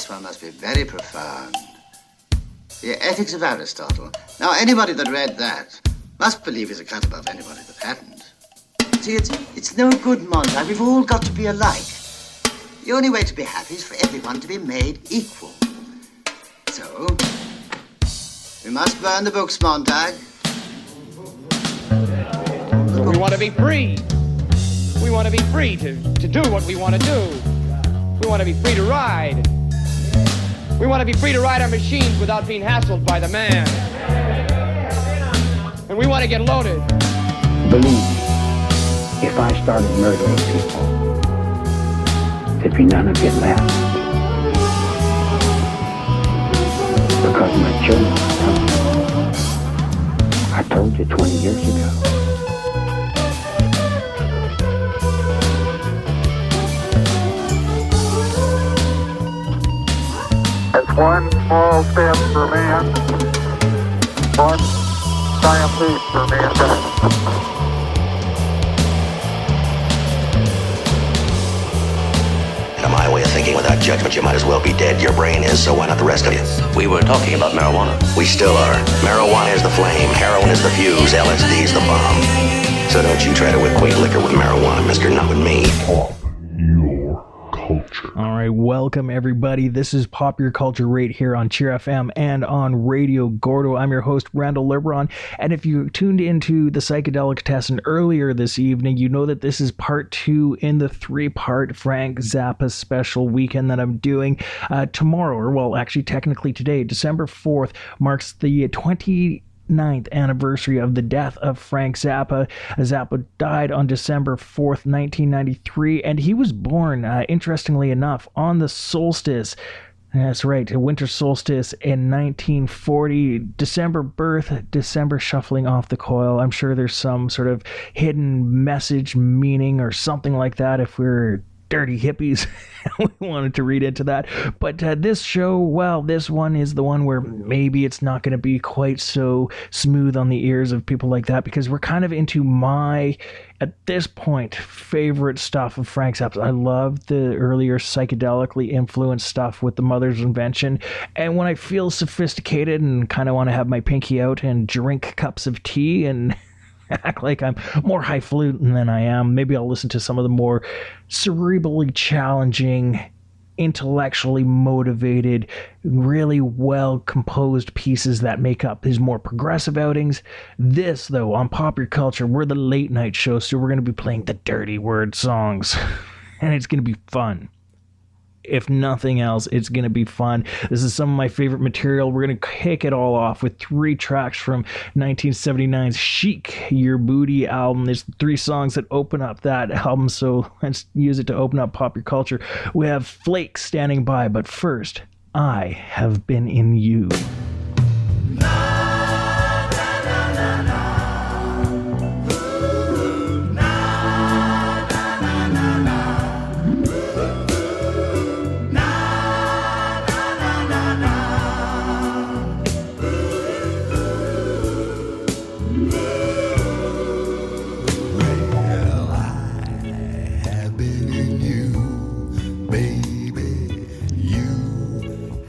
this one must be very profound. The Ethics of Aristotle. Now, anybody that read that must believe he's a cut above anybody that hadn't. See, it's no good, Montag. We've all got to be alike. The only way to be happy is for everyone to be made equal. So, we must burn the books, Montag. We want to be free. We want to be free to do what we want to do. We want to be free to ride. We want to be free to ride our machines without being hassled by the man. And we want to get loaded. Believe me, if I started murdering people, there'd be none of you left. Because my children are coming. I told you 20 years ago. It's one small step for man, one giant leap for mankind. Now, my way of thinking, without judgment, you might as well be dead. Your brain is, so why not the rest of you? We were talking about marijuana. We still are. Marijuana is the flame, heroin is the fuse, LSD is the bomb. So don't you try to equate liquor with marijuana, mister, not with me. Pop your culture. All right, welcome everybody. This is Pop Your Culture right here on Cheer FM and on Radio Gordo. I'm your host, Randall Libron, and if you tuned into the Psychedelic Tessin earlier this evening, you know that this is part 2 in the 3-part Frank Zappa special weekend that I'm doing tomorrow, or well, actually technically today, December 4th, marks the 29th anniversary of the death of Frank Zappa. Zappa died on December 4th, 1993, and he was born, interestingly enough, on the solstice. That's right, a winter solstice in 1940. December birth, December shuffling off the coil. I'm sure there's some sort of hidden message, meaning, or something like that if we're dirty hippies. We wanted to read into that. But this show, well, this one is the one where maybe it's not going to be quite so smooth on the ears of people like that, because we're kind of into my, at this point, favorite stuff of Frank Zappa. I love the earlier psychedelically influenced stuff with the Mother's Invention. And when I feel sophisticated and kind of want to have my pinky out and drink cups of tea and act like I'm more highfalutin than I am, maybe I'll listen to some of the more cerebrally challenging, intellectually motivated, really well composed pieces that make up his more progressive outings. This, though, on Pop Your Culture, we're the late night show, so we're going to be playing the dirty word songs, and it's going to be fun. If nothing else, it's going to be fun. This is some of my favorite material. We're going to kick it all off with 3 tracks from 1979's Chic, Your Booty album. There's 3 songs that open up that album, so let's use it to open up Pop Your Culture. We have Flake standing by, but first, I Have Been in You.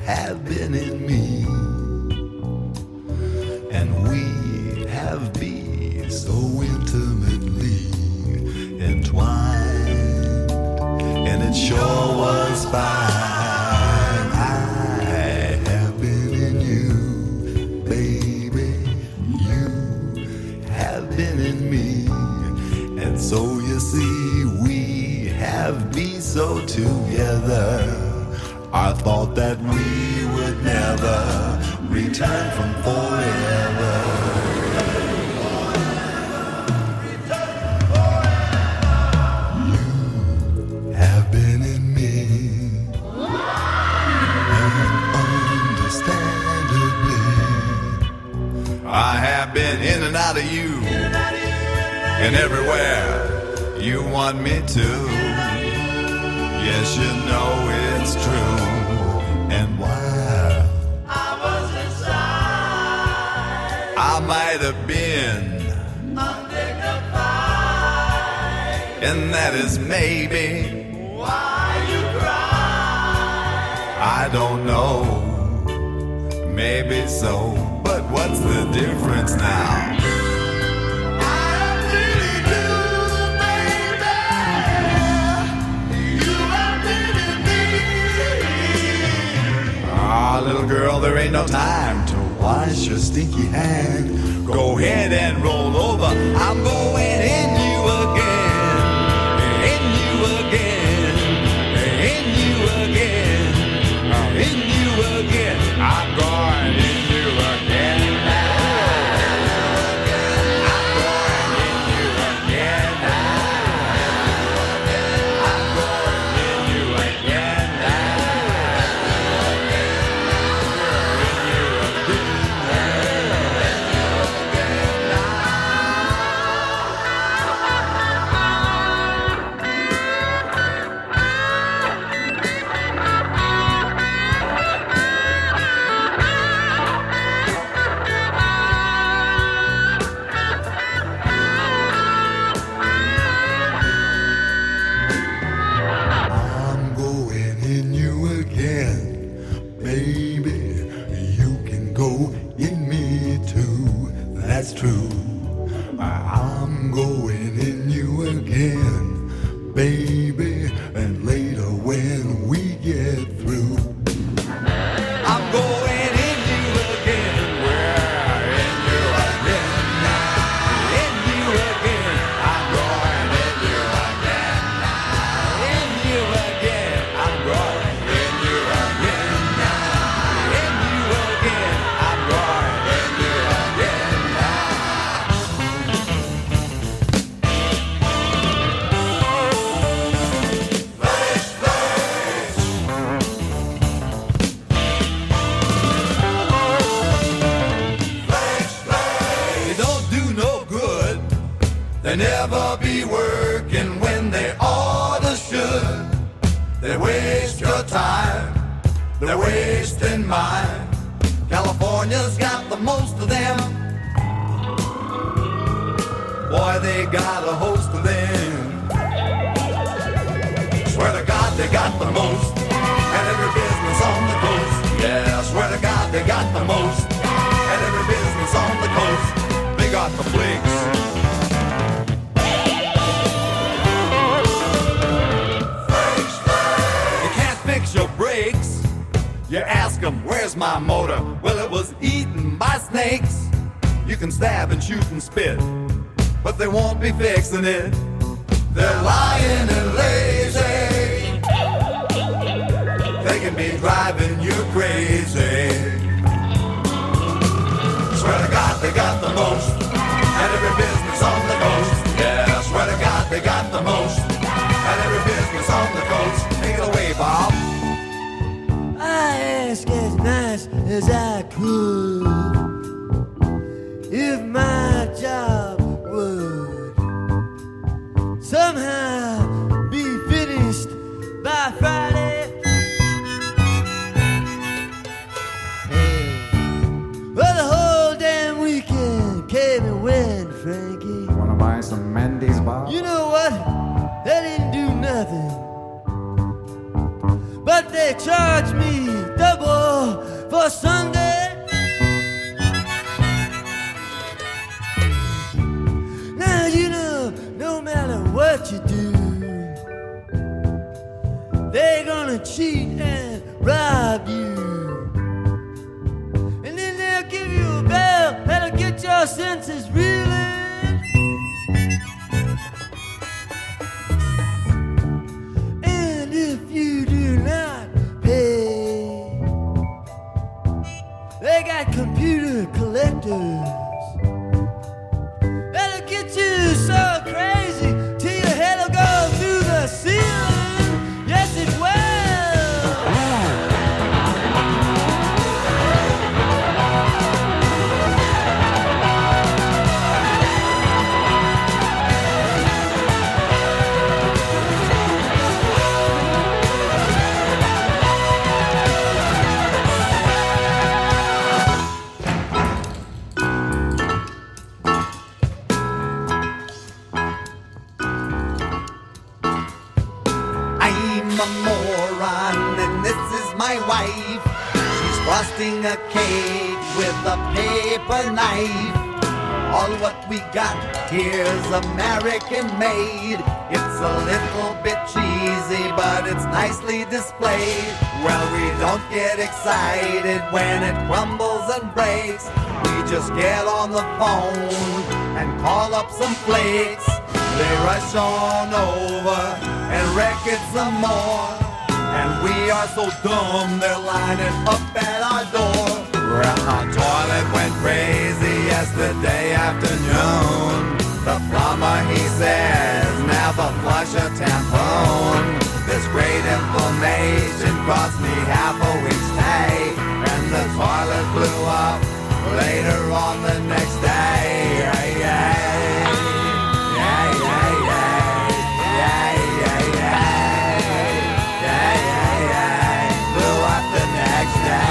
Have been in me, and we have been so intimately entwined, and it sure was fine. I have been in you, baby, you have been in me, and so you see we have been so together. I thought that we would never return from forever. You have been in me, and understandably, I have been in and out of you, and everywhere you want me to. Yes, you know it's true. And while I was inside, I might have been undignified, and that is maybe why you cry. I don't know, maybe so, but what's the difference now? Ah, little girl, there ain't no time to wash your stinky hand. Go ahead and roll over. I'm going in you again. In you again. In you again. In you again. I'm going in you again. I'm going in you again. I'm going in you again. I'm going in you again, baby. You can go in me too. That's true. I'm going in you again, baby. And later when we get through, I'm going in you again. We're in you again. In you again. I'm going in you again. In you again. I'm going in you again. In you again. I'm going in you again. They don't do no good. They never be working when they oughta should. They waste your time. They're wasting mine. California's got the most of them. Boy, they got a host of them. Swear to God, they got the most. And every business on the coast. Yeah, I swear to God, they got the most. And every business on the coast. They got the flakes. You can't fix your brakes. You ask them, where's my motor? Well, it was eaten by snakes. You can stab and shoot and spit, but they won't be fixing it. They're lying and lazy. They can be driving you crazy. Swear to God, they got the most. And every business on the coast. Yeah, swear to God, they got the most. And every business on the coast. Take it away, Bob. I asked as nice as I could if my job would somehow be finished by Friday. Well, the whole damn weekend came and went, Frankie. Wanna buy some Mendy's, Bob? You know what? They didn't do nothing. But they charged me double for Sunday. Now you know, no matter what you do, they're gonna cheat and rob you. And then they'll give you a bell that'll get your senses reeling. And if you do not pay, they got computer collectors that'll get you so crazy till your head'll go through the ceiling. Yes, it will. seem a moron, and this is my wife. She's frosting a cake with a paper knife. All what we got here's American made. It's a little bit cheesy, but it's nicely displayed. Well, we don't get excited when it crumbles and breaks. We just get on the phone and call up some flakes. They rush on over and wreck it some more. And we are so dumb, they're lining up at our door. Well, our toilet went crazy yesterday afternoon. The plumber, he says, never flush a tampon. This great information cost me half a week's pay. And the toilet blew up later on the next day. Yeah, yeah. Yeah, yeah, yeah. Yeah, yeah, yeah. Yeah, yeah, yeah. Blew up the next day.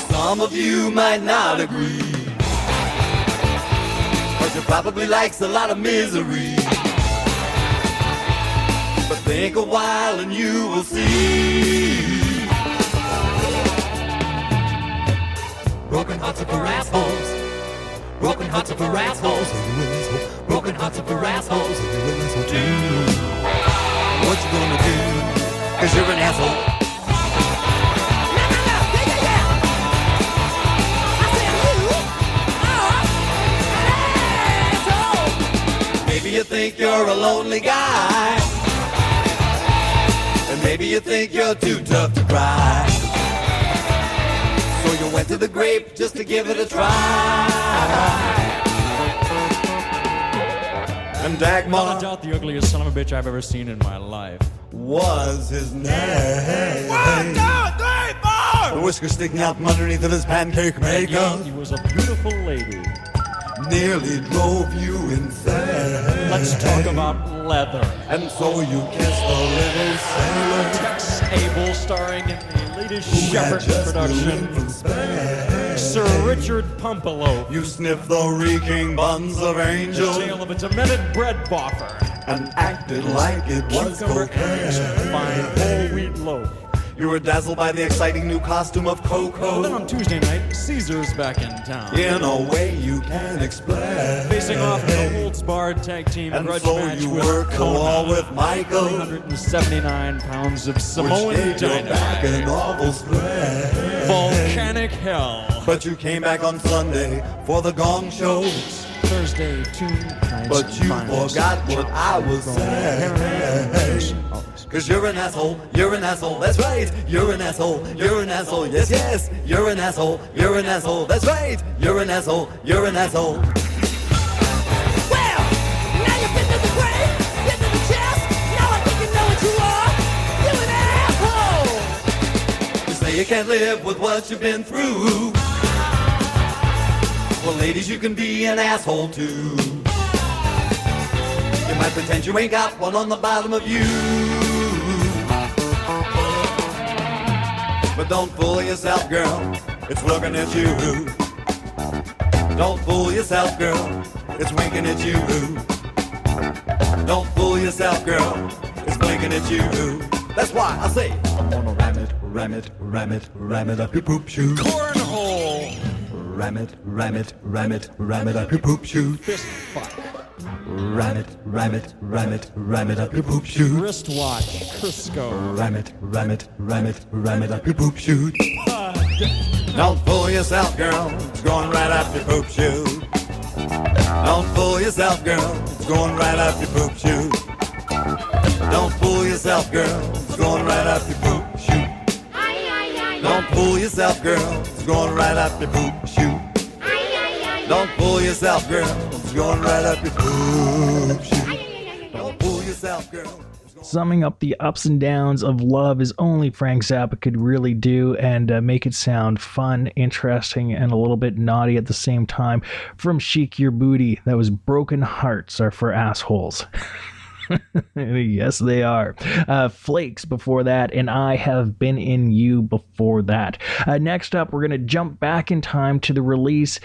Some of you might not agree, but you probably likes a lot of misery. But think a while and you will see. Broken hearts are for assholes. Broken hearts are for assholes. Broken hearts are for assholes. What you gonna do? 'Cause you're an asshole. Maybe you think you're a lonely guy, and maybe you think you're too tough to cry. So you went to the grape just to give it a try. And Dagmar, the ugliest son of a bitch I've ever seen in my life, was his name. 1, 2, 3, 4. The whiskers sticking out from underneath of his pancake maker. He was a beautiful lady. nearly drove you insane. Let's talk about leather. And so you kissed the little sailor. Tex Abel starring in the latest who had Shepherd just production. from Spain. Sir Richard Pumpelo. You sniffed the reeking buns of The angels tale of a demented bread boffer. and acted like it was Cucumber eggs, cocaine. fine whole wheat loaf. You were dazzled by the exciting new costume of Coco. Then on Tuesday night, Caesar's back in town. In a way you can't explain. Facing off in a holds-barred tag team And grudge so match you with worked the wall with Michael, 379 pounds of which Samoan gave your back an dynamite. awful strain. Volcanic hell. But you came back on Sunday for the gong show. Thursday, 2 nights. But you forgot what I was saying. Cause you're an asshole, that's right. You're an asshole, yes, yes. You're an asshole, that's right. You're an asshole. Well, now you've been to the brain, been to the chest. Now I think you know what you are. You're an asshole. You say you can't live with what you've been through. Well, ladies, you can be an asshole too. You might pretend you ain't got one on the bottom of you. But don't fool yourself, girl, it's looking at you. Don't fool yourself, girl, it's winking at you. Don't fool yourself, girl, it's blinking at you. That's why I say, I'm gonna ram it up your poop chute. Cornhole. Ram it up your poop chute. Fist fuck. Ram it up your poop chute. Wristwatch. Crisco. Ram it up your poop chute. Don't fool yourself, girl, it's going right up your poop chute. Don't fool yourself, girl, it's going right up your poop chute. Don't fool yourself, girl, it's going right up your poop chute. Don't fool yourself, girl, it's going right up your poop chute. Don't fool yourself, girl, it's going right up your poop chute. Don't fool yourself, girl. Summing up the ups and downs of love is only Frank Zappa could really do, and make it sound fun, interesting, and a little bit naughty at the same time. From Chic Your Booty, that was Broken Hearts Are for Assholes. Yes, they are. Flakes before that, and I Have Been in You before that. Next up, we're going to jump back in time to the release,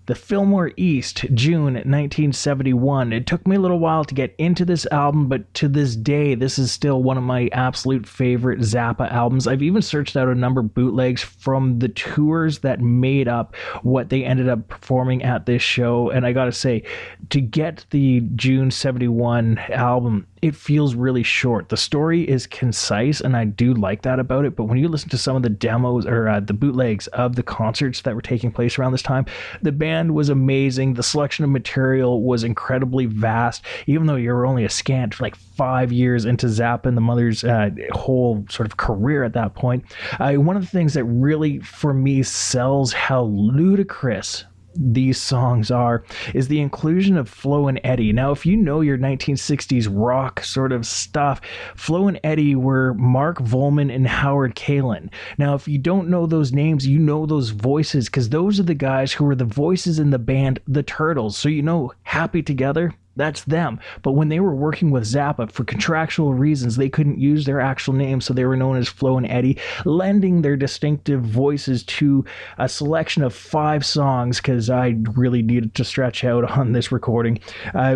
the Fillmore East, June 1971. It took me a little while to get into this album, but to this day, this is still one of my absolute favorite Zappa albums. I've even searched out a number of bootlegs from the tours that made up what they ended up performing at this show, and I gotta say, to get the June 71 album, it feels really short. The story is concise, and I do like that about it, but when you listen to some of the demos or the bootlegs of the concerts that were taking place around this time, the band was amazing. The selection of material was incredibly vast, even though you were only a scant 5 years into Zappa and the Mother's whole sort of career at that point. One of the things that really, for me, sells how ludicrous these songs are is the inclusion of Flo and Eddie. Now, if you know your 1960s rock sort of stuff, Flo and Eddie were Mark Volman and Howard Kalin. Now, if you don't know those names, you know those voices, because those are the guys who were the voices in the band The Turtles. So you know Happy Together, that's them. But when they were working with Zappa, for contractual reasons, they couldn't use their actual names, so they were known as Flo and Eddie, lending their distinctive voices to a selection of 5 songs, because I really needed to stretch out on this recording.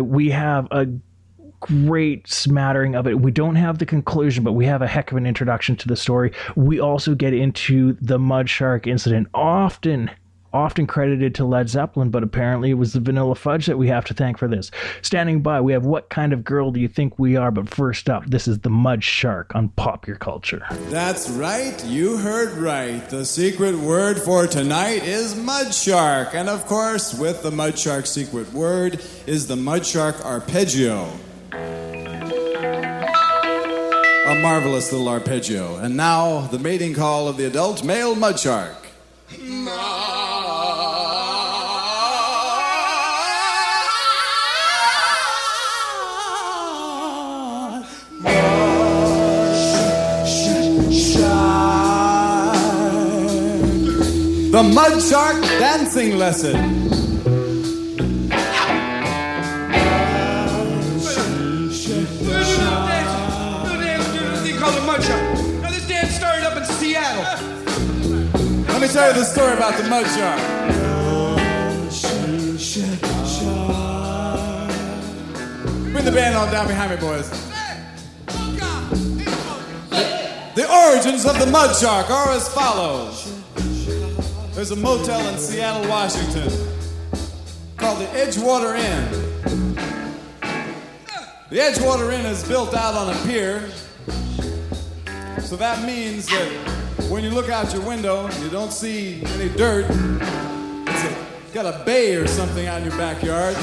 We have a great smattering of it. We don't have the conclusion, but we have a heck of an introduction to the story. We also get into the Mud Shark incident, often credited to Led Zeppelin, but apparently it was the Vanilla Fudge that we have to thank for this. Standing by, we have What Kind of Girl Do You Think We Are? But first up, this is the Mud Shark on Pop Your Culture. That's right, you heard right. The secret word for tonight is Mud Shark. And of course, with the Mud Shark secret word is the Mud Shark arpeggio. A marvelous little arpeggio. And now, the mating call of the adult male Mud Shark. The Mud Shark Dancing Lesson. me tell you the story about the mud shark. Bring the band on down behind me, boys. The origins of the mud shark are as follows. There's a motel in Seattle, Washington called the Edgewater Inn. The Edgewater Inn is built out on a pier, so that means that when you look out your window, you don't see any dirt. It's got a bay or something out in your backyard.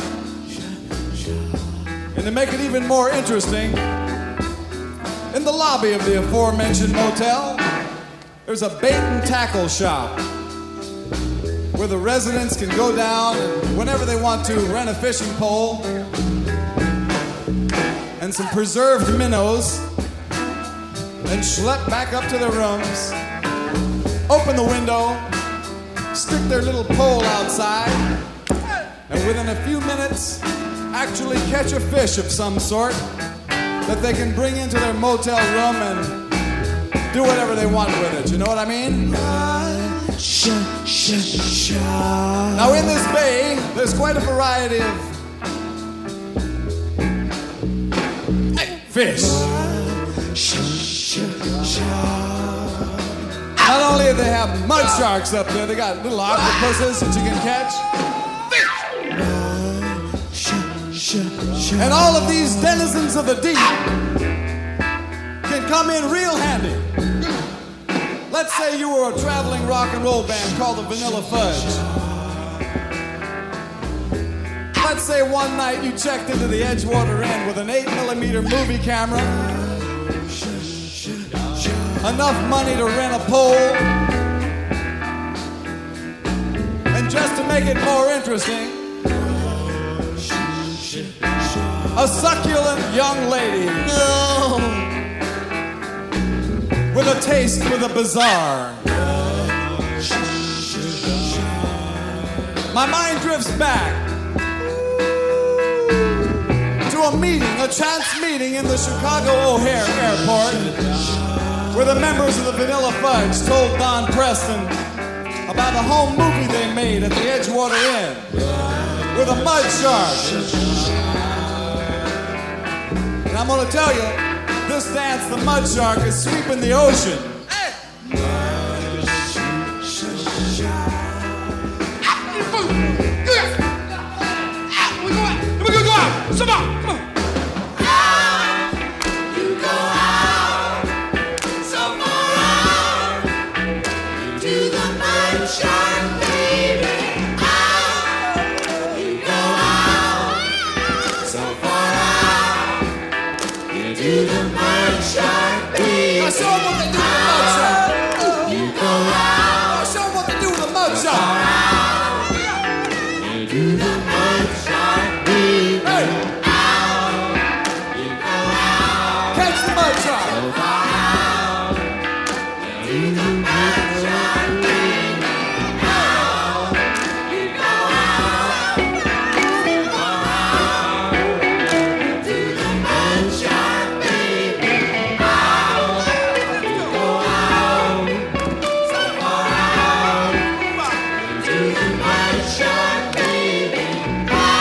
And to make it even more interesting, in the lobby of the aforementioned motel, there's a bait and tackle shop where the residents can go down and whenever they want to rent a fishing pole and some preserved minnows and schlep back up to their rooms, open the window, stick their little pole outside, and within a few minutes actually catch a fish of some sort that they can bring into their motel room and do whatever they want with it. You know what I mean? Now in this bay, there's quite a variety of fish. Not only do they have mud sharks up there, they got little octopuses that you can catch. And all of these denizens of the deep can come in real handy. Let's say you were a traveling rock and roll band called the Vanilla Fudge. Let's say one night you checked into the Edgewater Inn with an 8mm movie camera, enough money to rent a pole, and just to make it more interesting, a succulent young lady with a taste for the bizarre. My mind drifts back to a chance meeting in the Chicago O'Hare Airport where the members of the Vanilla Fudge told Don Preston about a home movie they made at the Edgewater Inn with a mud shark. And I'm gonna tell you, this dance, the mud shark, is sweeping the ocean. Come on, come on. You go out, so far out, to the mud shark, baby. Out, you go out, so far out, to the mud shark, baby. Now show them what they do with the mud shark. You go out, now show them what they do with the mud shark. to the mud shark, baby. Hey. Catch the mud shark. So far out, to the mud shark, baby. Out, you go out, so far out, to the mud shark, baby. Out, you go out, so far out, to the mud shark, baby. Out,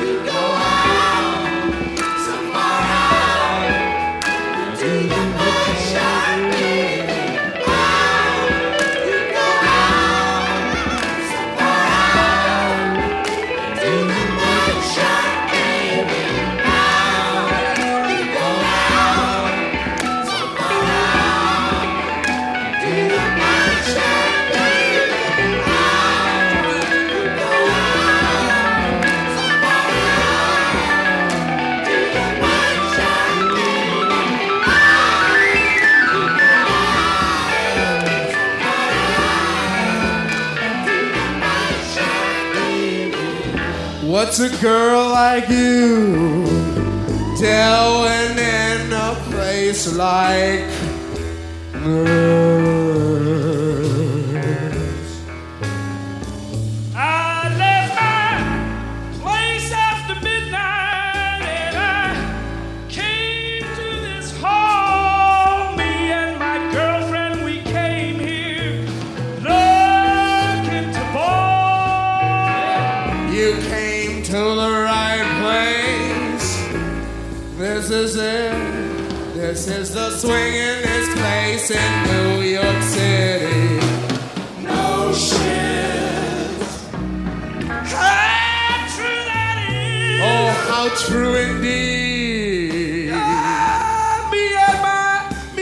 you go out, so far out, to the mud shark, baby. Out, you go out, so far out, to the mud shark, baby. Out, you go out, so far out, to the mud shark, baby. Out, you go out, so far out, to the mud shark, baby. What's a girl like you doing in a place like this? I left my place after midnight and I came to this hall. Me and my girlfriend, we came here this is it. This is the swingin'est place in New York City. No shit. How true that is. Oh, how true indeed. Me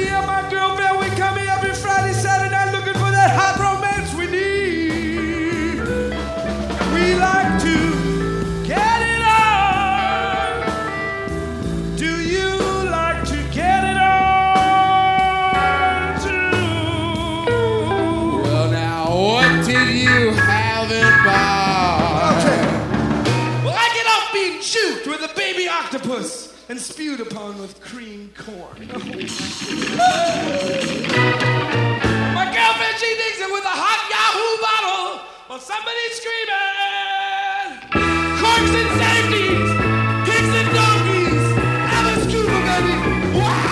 and my girlfriend, we come here every Friday, Saturday night looking for that hot romance we need. We like to get it on. Do you like to get it on too? Well, now, what did you have in mind? Okay. Well, I get off being juked with a baby octopus and spewed upon with cream corn. My girlfriend, she digs it with a hot Yahoo bottle while somebody's screaming. Corks and safeties, pigs and donkeys, Alice Cooper, baby. Wow!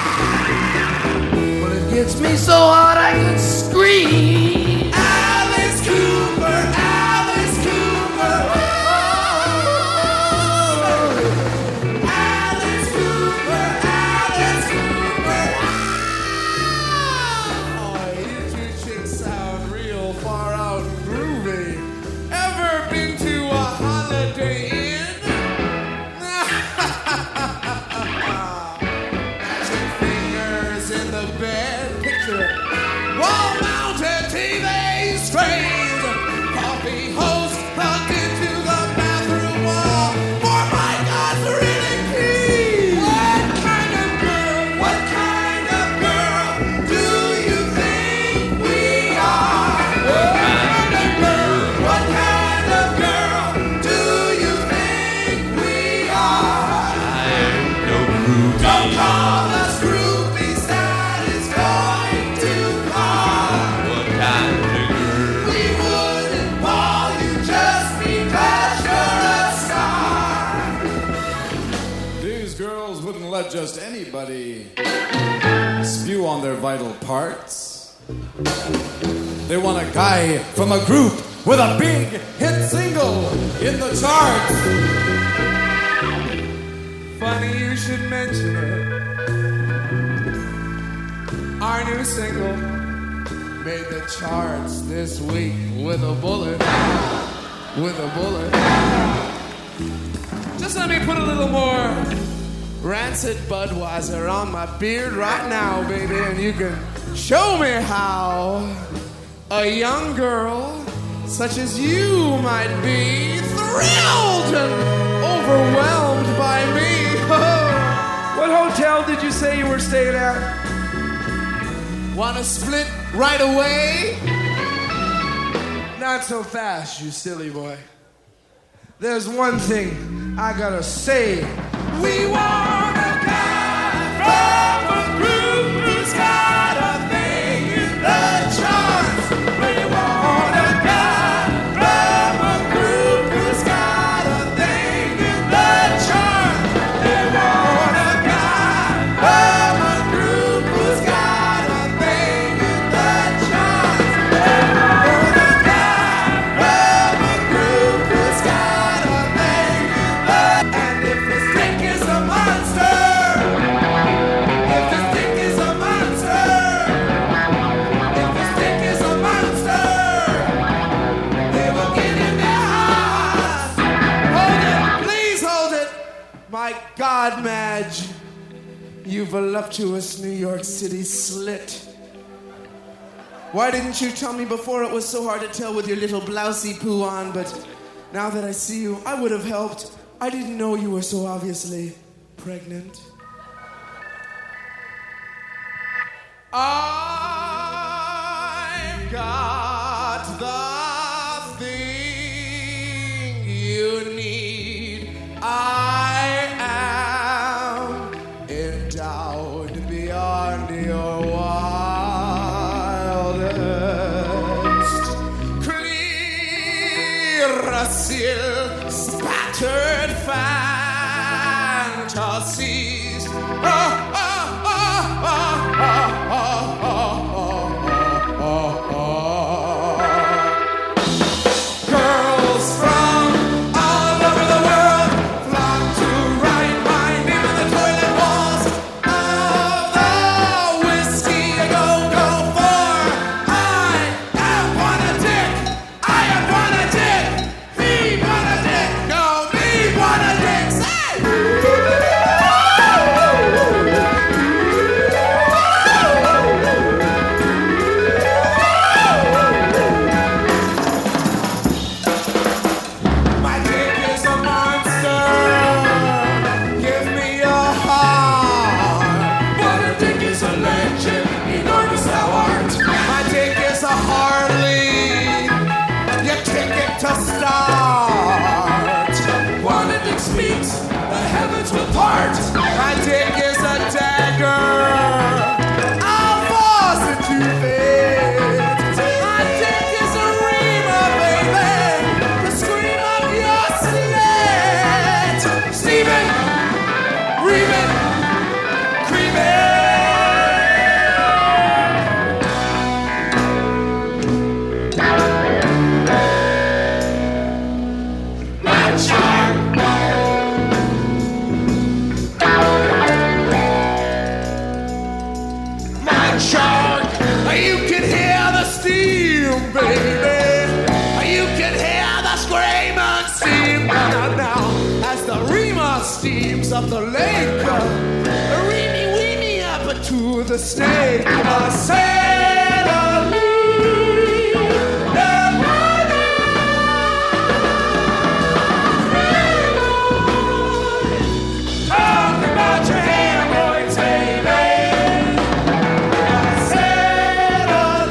Well, it gets me so hard I can scream. Alice Cooper, Alice Cooper. Alice Cooper, Alice Cooper. Oh, you two chicks sound real far out and groovy. Ever been to a Holiday Inn? Magic fingers in the bed. Picture it. Wall-mounted TV screens. Coffee host plugged into the bathroom wall. For my God's really please. What kind of girl do you think we are? What kind of girl do you think we are? Don't call us groupies, that is going too far. What kind of girl? We wouldn't call you just because you're a star. These girls wouldn't let just anybody spew on their vital parts. They want a guy from a group with a big hit single in the charts. Funny you should mention it. Our new single made the charts this week with a bullet. With a bullet. Just let me put a little more rancid Budweiser on my beard right now, baby, and you can show me how a young girl such as you might be thrilled and overwhelmed by me. What hotel did you say you were staying at? Wanna split right away? Not so fast, you silly boy. There's one thing I gotta say. We want a guy from a group who's got a thing in the charts. We want a guy from a group who's got a thing in the charts. They want a guy from a group who's got a thing in the charts. They want a guy from a group who's got a thing in the. And if his dick is a monster, if his dick is a monster, if his dick is a monster, they will get in their hearts. Hold it, please hold it. My God, Madge, you voluptuous New York City slit. Why didn't you tell me before it was so hard to tell with your little blousey poo on, but now that I see you, I would have helped. I didn't know you were so obviously pregnant. I've got the thing you need. I am endowed beyond your wildest. Clearasil spattered fantasies. Girls from all over the world flock to write my name in the toilet wall. steams of the lake. Wee me up to the snake. Sailor talk about your hemorrhoids, baby. Sailor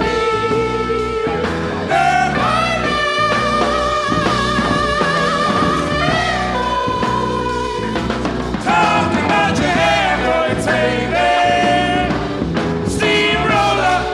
talk about your hemorrhoids, baby. Steamroller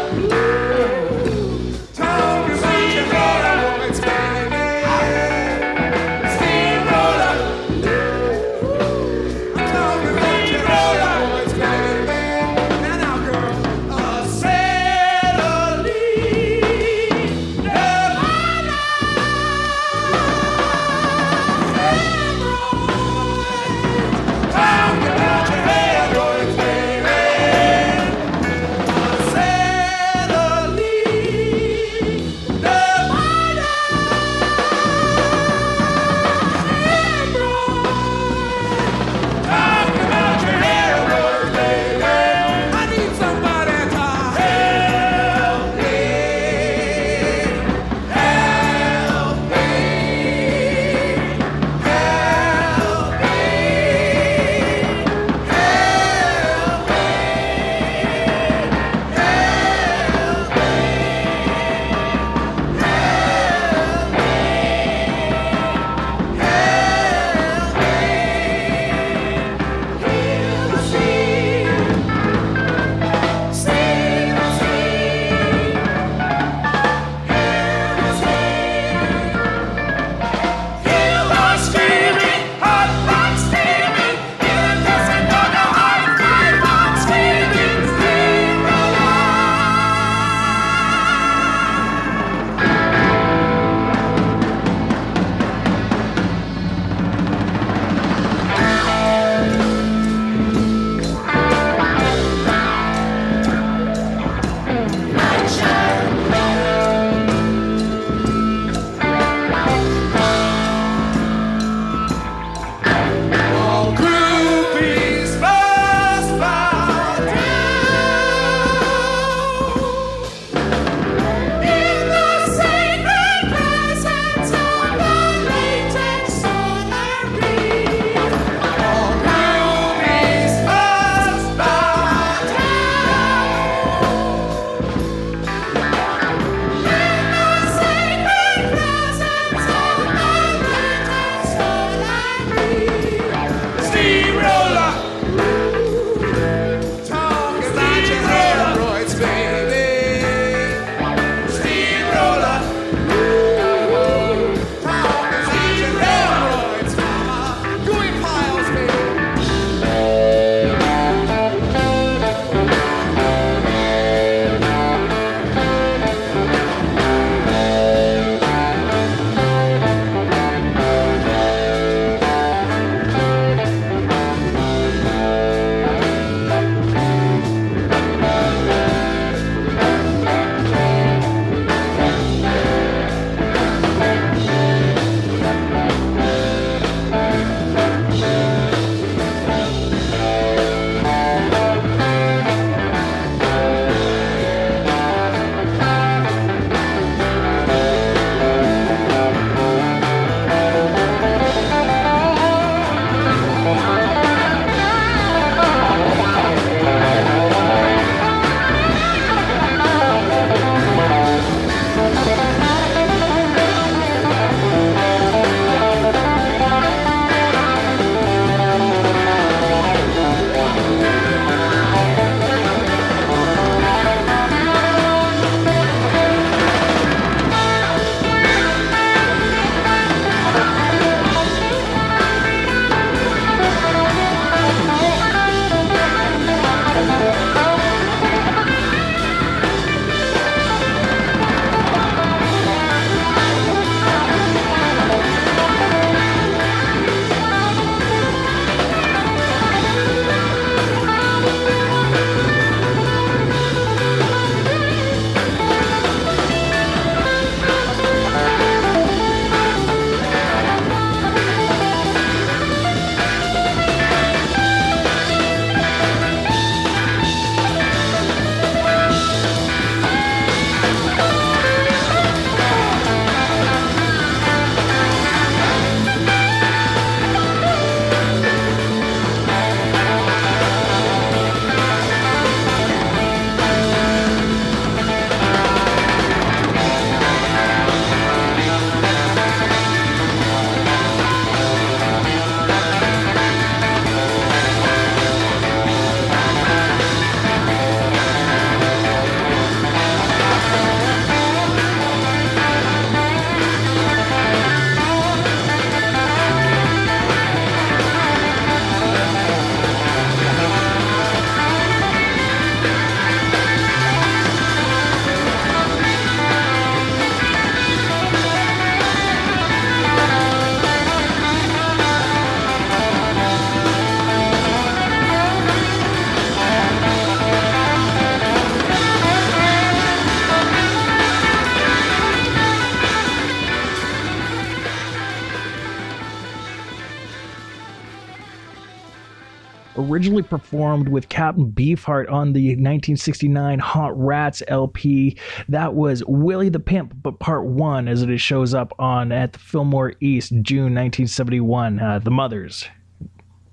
originally performed with Captain Beefheart on the 1969 Hot Rats LP. That was Willie the Pimp, but part 1, as it shows up on at the Fillmore East, June 1971. The Mothers.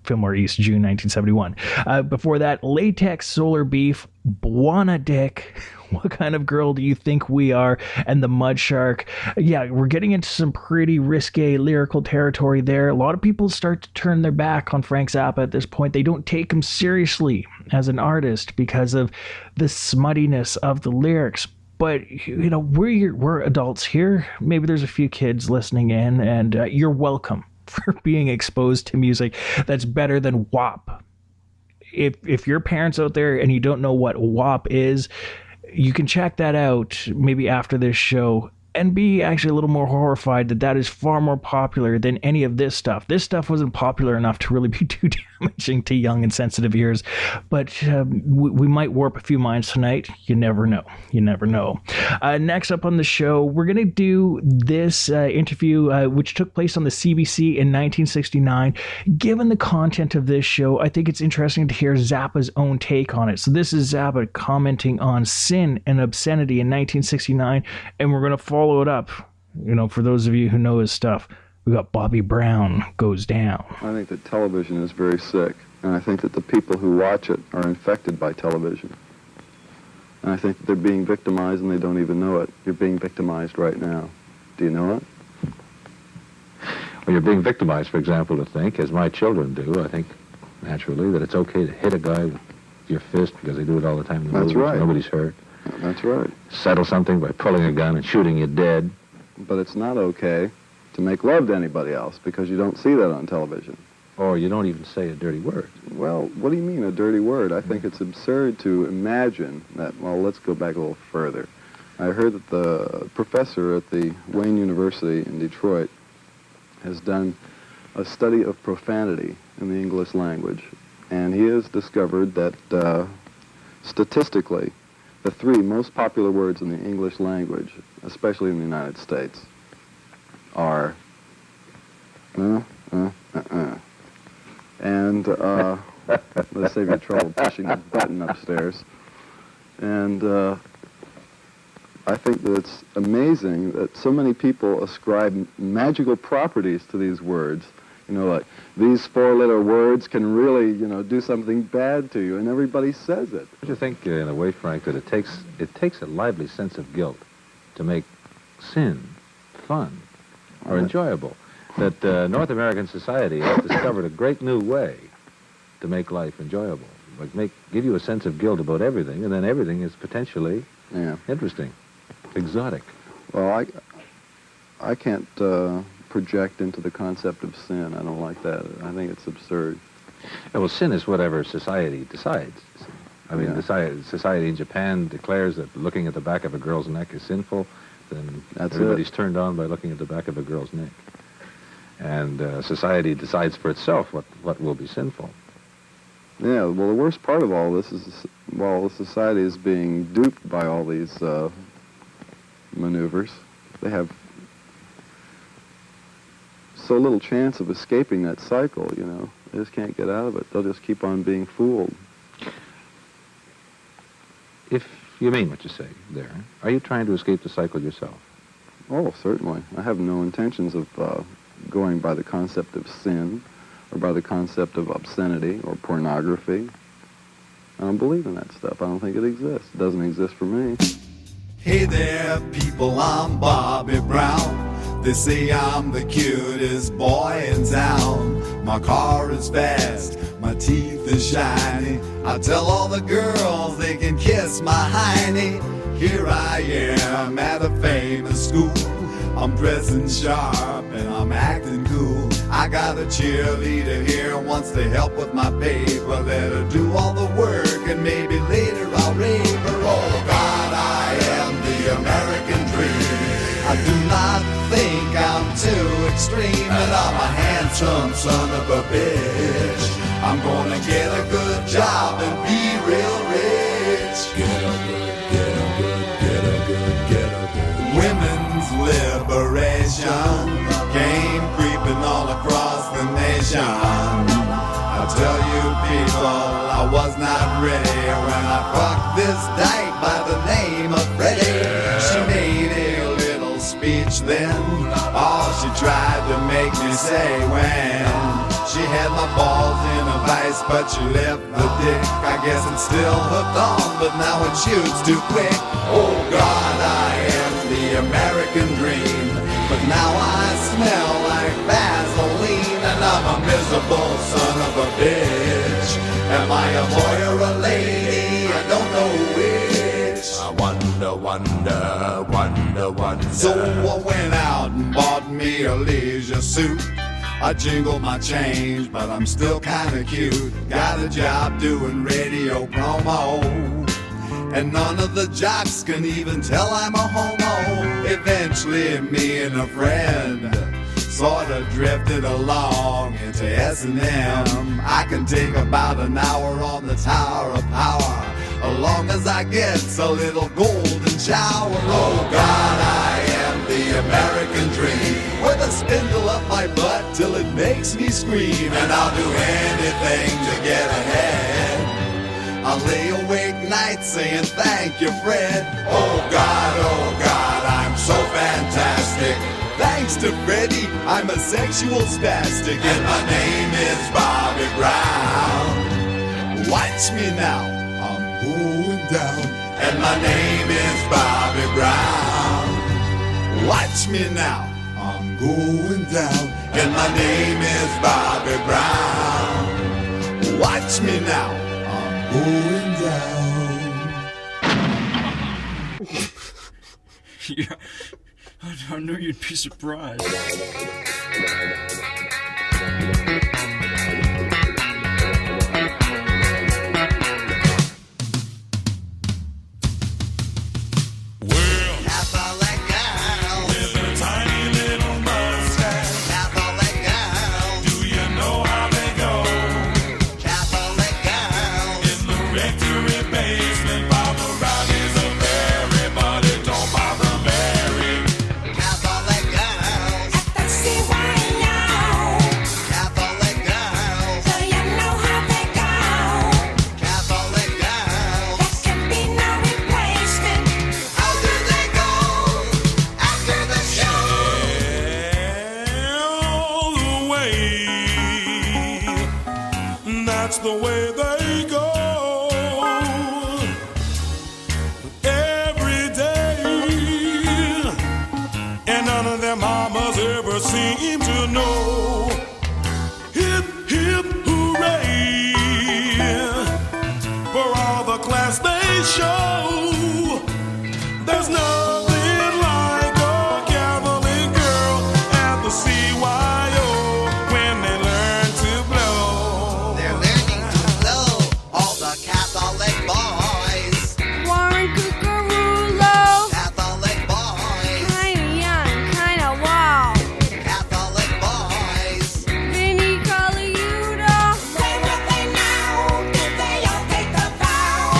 Fillmore East, June 1971. Before that, Latex Solar Beef, Bwana Dick, What Kind of Girl Do You Think We Are, and The Mud Shark. Yeah, we're getting into some pretty risque lyrical territory there. A lot of people start to turn their back on Frank Zappa at this point. They don't take him seriously as an artist because of the smuttiness of the lyrics. But, you know, we're adults here. Maybe there's a few kids listening in, and you're welcome for being exposed to music that's better than WAP. If your parents out there and you don't know what WAP is, you can check that out maybe after this show and be actually a little more horrified that is far more popular than any of this stuff. This stuff wasn't popular enough to really be too damaging to young and sensitive ears, but we might warp a few minds tonight. You never know. You never know. Next up on the show, we're going to do this interview, which took place on the CBC in 1969. Given the content of this show, I think it's interesting to hear Zappa's own take on it. So this is Zappa commenting on sin and obscenity in 1969, and we're going to follow it up. You know, for those of you who know his stuff, we got Bobby Brown Goes Down. I think that television is very sick, and I think that the people who watch it are infected by television. And I think that they're being victimized and they don't even know it. You're being victimized right now. Do you know it? Well, you're being victimized, for example, to think, as my children do, I think, naturally, that it's okay to hit a guy with your fist because they do it all the time in the movies. Right. Nobody's hurt. That's right. Settle something by pulling a gun and shooting you dead. But it's not okay to make love to anybody else because you don't see that on television. Or you don't even say a dirty word. Well, what do you mean, a dirty word? I think it's absurd to imagine that. Well, let's go back a little further. I heard that the professor at the Wayne University in Detroit has done a study of profanity in the English language, and he has discovered that statistically, the 3 most popular words in the English language, especially in the United States, are and let's save you trouble pushing the button upstairs. And I think that it's amazing that so many people ascribe magical properties to these words. You know, like, these 4-letter words can really, you know, do something bad to you, and everybody says it. Don't you think, in a way, Frank, that it takes a lively sense of guilt to make sin fun or enjoyable? That North American society has discovered a great new way to make life enjoyable. Like give you a sense of guilt about everything, and then everything is potentially interesting, exotic. Well, I can't project into the concept of sin. I don't like that. I think it's absurd. Yeah, well, sin is whatever society decides. I mean, society in Japan declares that looking at the back of a girl's neck is sinful, then everybody's turned on by looking at the back of a girl's neck. And society decides for itself what will be sinful. Yeah, well, the worst part of all this is, while society is being duped by all these maneuvers, they have so little chance of escaping that cycle, you know. They just can't get out of it. They'll just keep on being fooled. If you mean what you say there, are you trying to escape the cycle yourself? Oh, certainly. I have no intentions of going by the concept of sin or by the concept of obscenity or pornography. I don't believe in that stuff. I don't think it exists. It doesn't exist for me. Hey there, people, I'm Bobby Brown. They say I'm the cutest boy in town. My car is fast, my teeth are shiny. I tell all the girls they can kiss my hiney. Here I am at a famous school. I'm dressing sharp and I'm acting cool. I got a cheerleader here who wants to help with my paper. Let her do all the work and maybe later I'll rape her. Oh God, I am the American dream. I do not think I'm too extreme, and I'm a handsome son of a bitch. I'm gonna get a good job and be real rich. Get a good, get a good, get a good, get a good. Women's liberation came creeping all across the nation. I tell you people, I was not ready when I fucked this dyke by the name of Freddie. She made a little speech then, all she tried to make me say when she had my balls in a vice, but she left the dick. I guess it's still hooked on, but now it shoots too quick. Oh God, I am the American dream, but now I smell like Vaseline, and I'm a miserable son of a bitch. Am I a boy or a lady? I don't know which. I wonder, wonder, wonder, wonder. So I went out and bought me a leisure suit. I jingle my change, but I'm still kinda cute. Got a job doing radio promo, and none of the jocks can even tell I'm a homo. Eventually me and a friend sorta drifted along into S&M. I can take about an hour on the Tower of Power, as long as I get a little golden shower. Oh God, I am the American dream, with a spindle up my butt till it makes me scream. And I'll do anything to get ahead. I'll lay awake nights saying thank you, Fred. Oh God, I'm so fantastic. Thanks to Freddie, I'm a sexual spastic, and my name is Bobby Brown. Watch me now, I'm going down, and my name is Bobby Brown. Watch me now, I'm going down, and my name is Bobby Brown. Watch me now, I'm going down. Yeah, I knew you'd be surprised. That's the way they go. Every day, and none of their mamas ever seem to know. Hip, hip, hooray, for all the class they show. There's nothing like a Catholic girl at the CYO when they learn to blow. They're learning to blow, all the Catholic boys. Warren Cucarulo. Catholic boys. Kinda young, kinda wild. Catholic boys. Vinny Caliuta. Say what they know, did they all take the vow?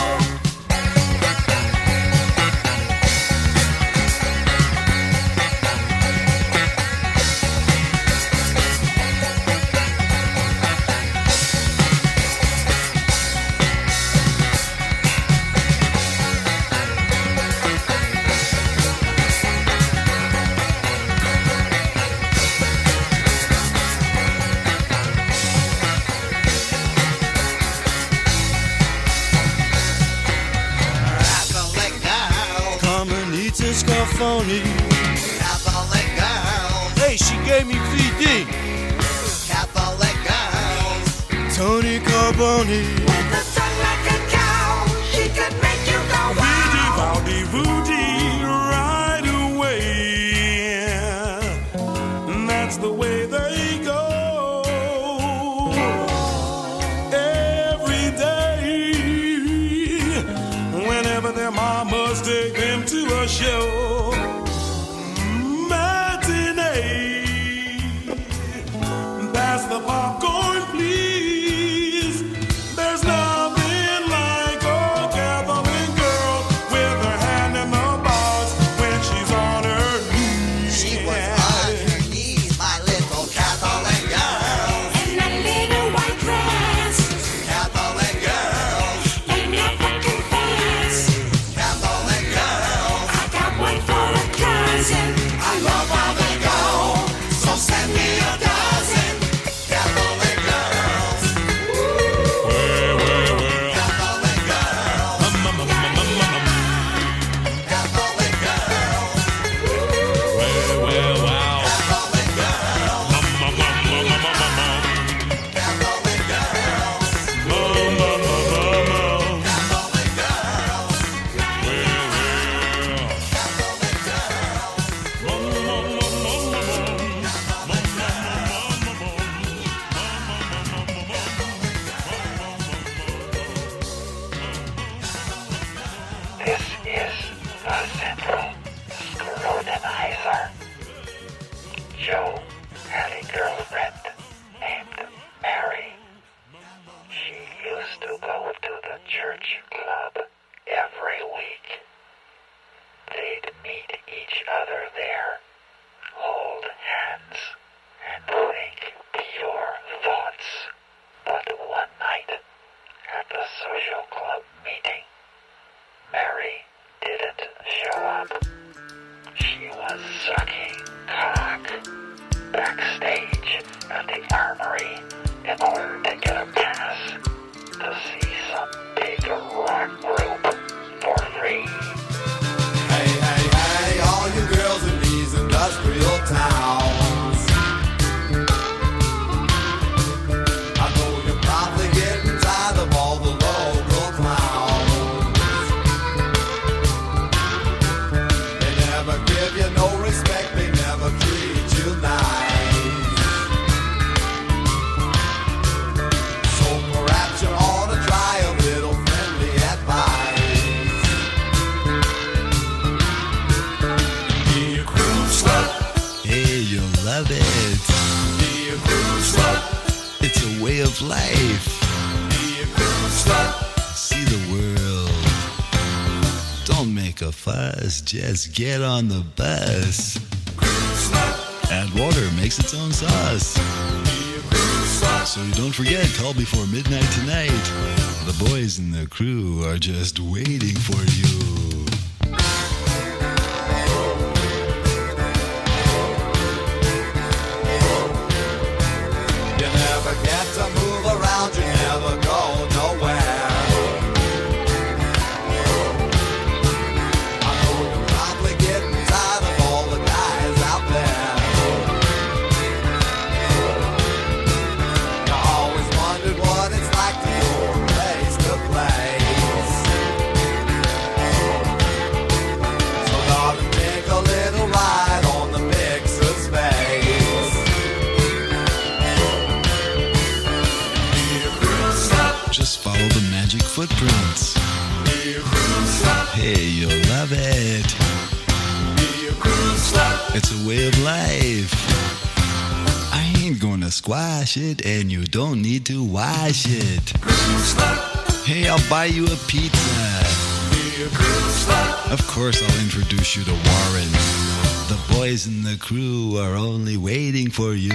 Catholic girls. Carmenita Scarfoni. Catholic girls. Hey, she gave me VD. Catholic girls. Tony Carboni. With a tongue like a cow, she could make you go Weedy, wow. Valdy, Voody, right away. And that's the way they go. Every day, whenever their mamas take them to a show. Matinee, pass the popcorn, please. There's nothing like a Catholic girl with her hand in the go to the church club every week. They'd meet each other there, hold hands, and think pure thoughts. But one night, at the social club meeting, Mary didn't show up. She was sucking cock backstage at the Armory in order to get a pass to see some big rock group for free. Hey, hey, hey, all you girls in these industrial towns. I know you're probably getting tired of all the local clowns. They never give you no respect, they never treat you nice. So perhaps you ought to try a little friendly advice. Be a cruise slut. Hey, you'll love it. Be a cruise slut. It's a way of life. Be a cruise slut. See the world. Don't make a fuss. Just get on the bus. Cruise slut. Add water, makes its own sauce. Be a cruise slut. So don't forget, call before midnight tonight. The boys and the crew are just waiting for you. You never get to move around, you never go nowhere. I know you're probably getting tired of all the guys out there. You always wondered what it's like to go from place to place. So darling, take a little ride on the mixer space. Just follow the magic footprints. Hey, you'll love it. It's a way of life. I ain't gonna squash it, and you don't need to wash it. Hey, I'll buy you a pizza. Of course, I'll introduce you to Warren. The boys and the crew are only waiting for you.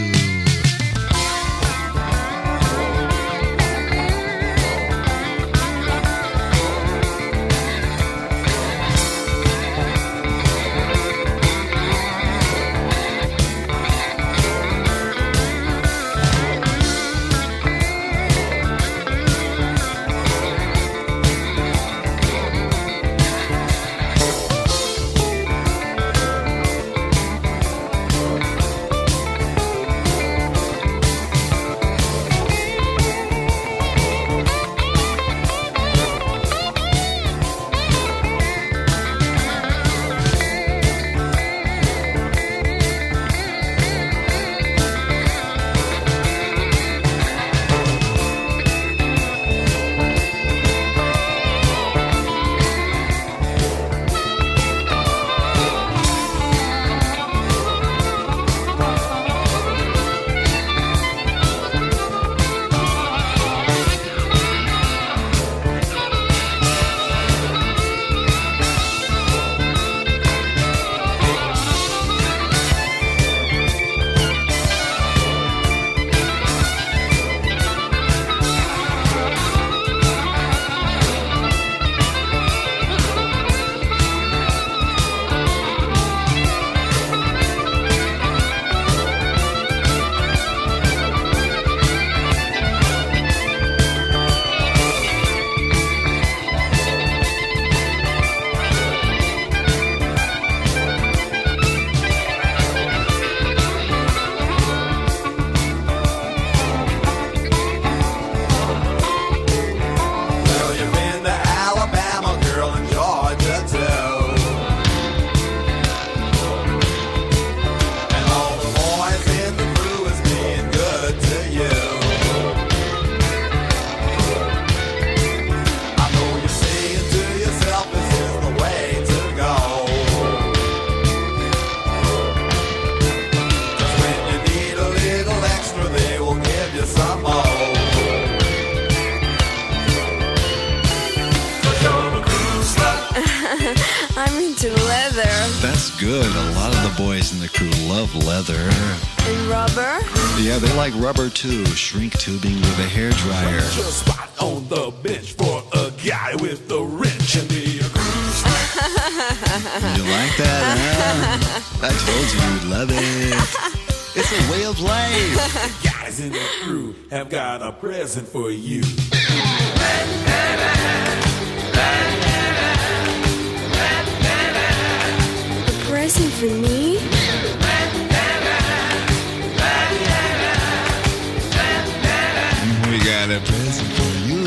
I'm into leather That's good. A lot of the boys in the crew love leather. and rubber. Yeah, they like rubber too. Shrink tubing with a hairdryer. Just spot on the bench for a guy with a wrench and the groove. You like that, huh? I told you you'd love it. It's a way of life. Guys in the crew have got a present for you. A present for me? We got a present for you.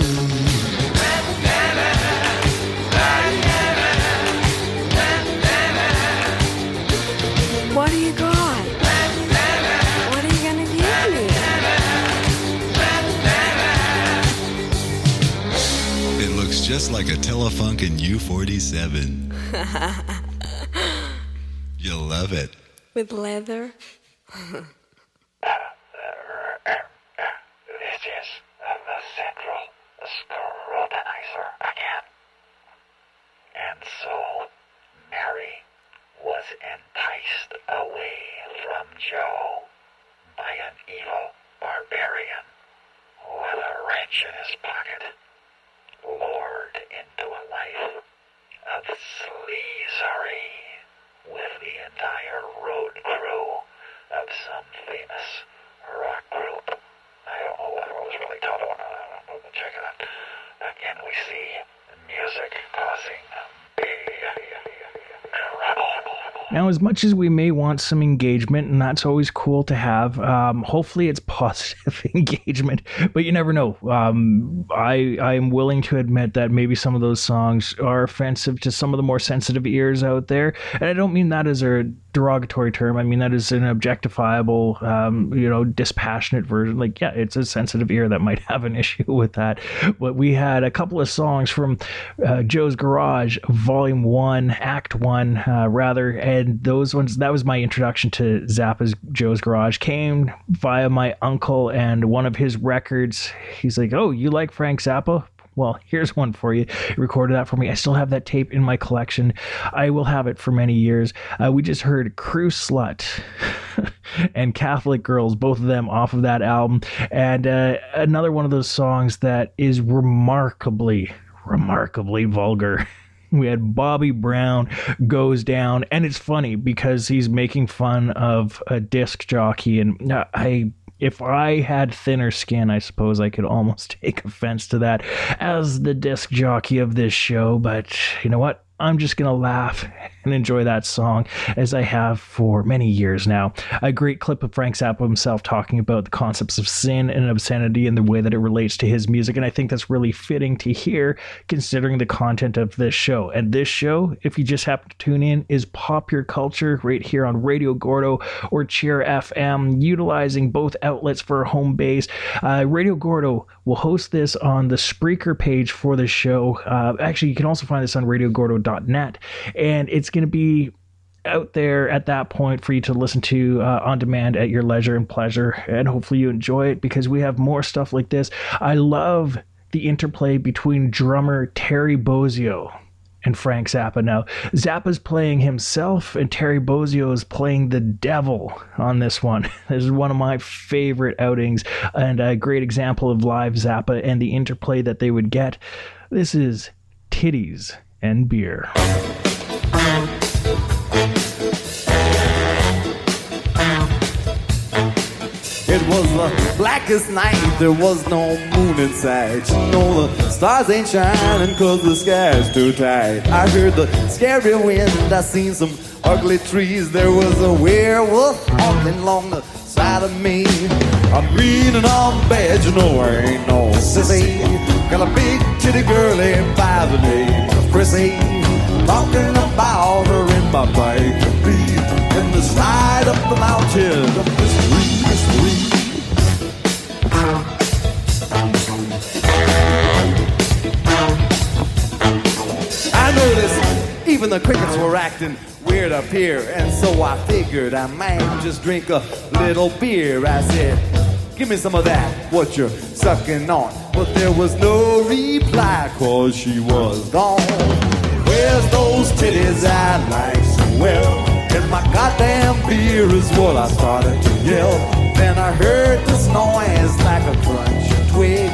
What do you got? What are you gonna give me? It looks just like a Telefunken U-47. You'll love it. With leather? This is the central scrutinizer again. And so, Mary was enticed away from Joe by an evil barbarian with a wrench in his pocket, lured into a life of sleazery with the entire road crew of some famous rock group. I don't know what was really taught on. But check it out. Again, we see music causing trouble. Now, as much as we may want some engagement, and that's always cool to have, hopefully it's positive engagement, but you never know. I am willing to admit that maybe some of those songs are offensive to some of the more sensitive ears out there, and I don't mean that as a derogatory term. I mean that as an objectifiable, dispassionate version. Like, yeah, it's a sensitive ear that might have an issue with that. But we had a couple of songs from Joe's Garage, Volume 1, Act 1, rather, and those ones, that was my introduction to Zappa's Joe's Garage, came via my uncle and one of his records. He's like, oh, you like Frank Zappa? Well, here's one for you. He recorded that for me. I still have that tape in my collection. I will have it for many years. We just heard Crew Slut and Catholic Girls, both of them off of that album. And another one of those songs that is remarkably vulgar. We had Bobby Brown Goes Down, and it's funny because he's making fun of a disc jockey, and if I had thinner skin, I suppose I could almost take offense to that as the disc jockey of this show, but you know what? I'm just going to laugh and enjoy that song as I have for many years now. A great clip of Frank Zappa himself talking about the concepts of sin and obscenity and the way that it relates to his music. And I think that's really fitting to hear considering the content of this show. And this show, if you just happen to tune in, is Pop Your Culture right here on Radio Gordo or Cheer FM, utilizing both outlets for a home base. Radio Gordo will host this on the Spreaker page for the show. Actually, you can also find this on radiogordo.net, and it's going to be out there at that point for you to listen to on demand at your leisure and pleasure, and hopefully you enjoy it because we have more stuff like this. I love the interplay between drummer Terry Bozzio and Frank Zappa. Now, Zappa's playing himself and Terry Bozzio is playing the devil on this one. This is one of my favorite outings and a great example of live Zappa and the interplay that they would get. This is Titties and Beer. It was the blackest night, there was no moon in sight. You know the stars ain't shining cause the sky's too tight. I heard the scary wind, I seen some ugly trees. There was a werewolf walking along the side of me. I'm green and I'm bad, you know I ain't no sissy. Got a big titty girlie by the name of Chrissy. Talking about her in my bike in the side up the mountain of mystery. I noticed even the crickets were acting weird up here, and so I figured I might just drink a little beer. I said, give me some of that, what you're sucking on. But there was no reply, cause she was gone. Yes, those titties I like so well. And my goddamn beer is what I started to yell. Then I heard this noise like a crunching twig.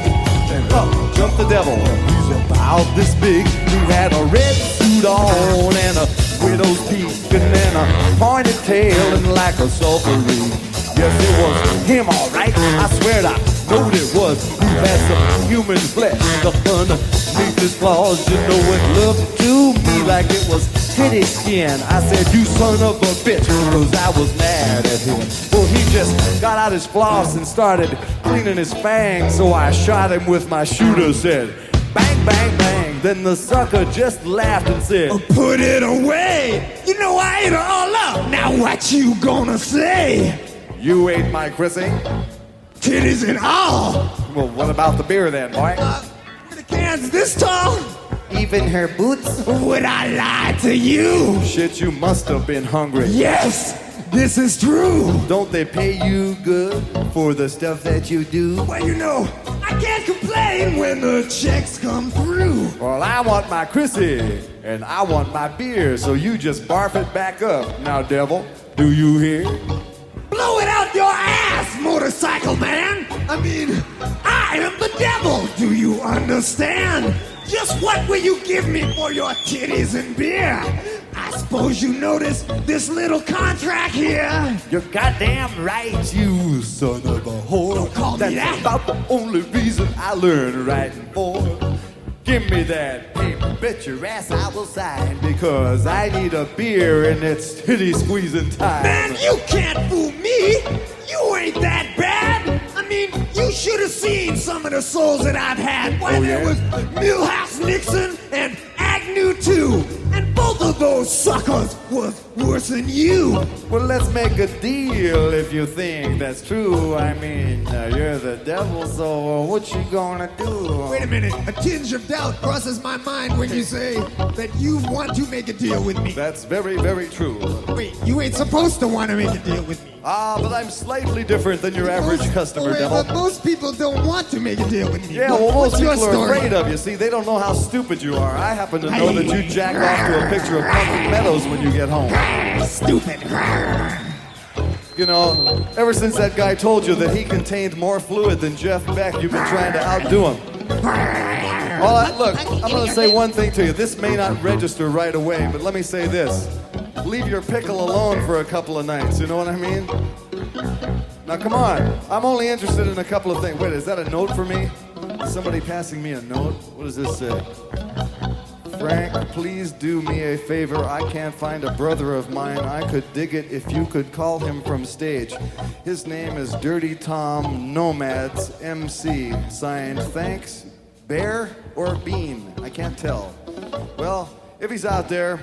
Then up jumped the devil. He's about this big. He had a red suit on and a widow's peak and then a pointed tail and like a sulphur-ring. Yes, it was him, all right. I swear I knowed it was. He had some human flesh stuck underneath his claws. You know, it looked to me like it was titty skin. I said, you son of a bitch, because I was mad at him. Well, he just got out his floss and started cleaning his fangs. So I shot him with my shooter, said, bang, bang, bang. Then the sucker just laughed and said, put it away. You know I ate her all up. Now what you gonna say? You ate my Chrissy? Titties and all. Well, what about the beer then, boy? The can's this tall. Even her boots? Would I lie to you? Shit, you must have been hungry. Yes, this is true. Don't they pay you good for the stuff that you do? Well, you know, I can't complain when the checks come through. Well, I want my Chrissy, and I want my beer, so you just barf it back up. Now, devil, do you hear? Blow it out your ass, motorcycle man! I mean, I am the devil, do you understand? Just what will you give me for your titties and beer? I suppose you noticed this little contract here. You're goddamn right, you son of a whore. Don't call me that. That's about the only reason I learned writing for. Give me that paper, bet your ass I will sign, because I need a beer and it's titty squeezing time. Man, you can't fool me! You ain't that bad! I mean, you should have seen some of the souls that I've had. Why, there was Milhouse Nixon and Agnew too, and both of those suckers was worse than you. Well, let's make a deal if you think that's true. I mean, you're the devil, so what you gonna do? Wait a minute, a tinge of doubt crosses my mind when you say that you want to make a deal with me. That's very, very true. Wait, you ain't supposed to want to make a deal with me. Ah, but I'm slightly different than your average customer, devil. But most people don't want to make a deal with me. Yeah, well, most people are story? afraid of you. See, they don't know how stupid you are. I happen to know that you jack off to a picture of Pumpkin Meadows when you get home. Stupid. You know, ever since that guy told you that he contained more fluid than Jeff Beck, you've been trying to outdo him. Well, look, I'm going to say one thing to you. This may not register right away, but let me say this. Leave your pickle alone for a couple of nights, you know what I mean? Now, come on. I'm only interested in a couple of things. Wait, is that a note for me? Is somebody passing me a note? What does this say? Frank, please do me a favor. I can't find a brother of mine. I could dig it if you could call him from stage. His name is Dirty Tom Nomads MC. Signed, thanks, Bear or Bean? I can't tell. Well, if he's out there,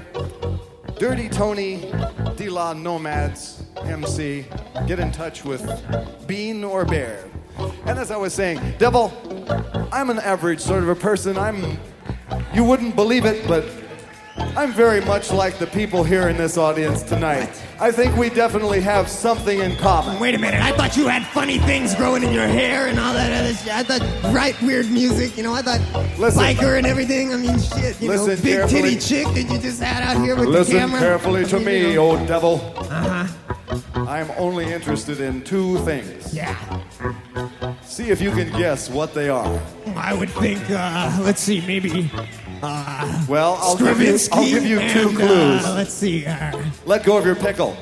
Dirty Tony De La Nomads MC, get in touch with Bean or Bear. And as I was saying, Devil, I'm an average sort of a person. You wouldn't believe it, but I'm very much like the people here in this audience tonight. I think we definitely have something in common. Wait a minute, I thought you had funny things growing in your hair and all that other shit. I thought right weird music, you know, I thought biker and everything. I mean, shit, you know, big titty chick that you just had out here with the camera. Listen carefully to me, old devil. Uh-huh. I'm only interested in two things. Yeah. See if you can guess what they are. I would think, let's see, maybe... well, I'll give you two clues. Let's see. Let go of your pickle.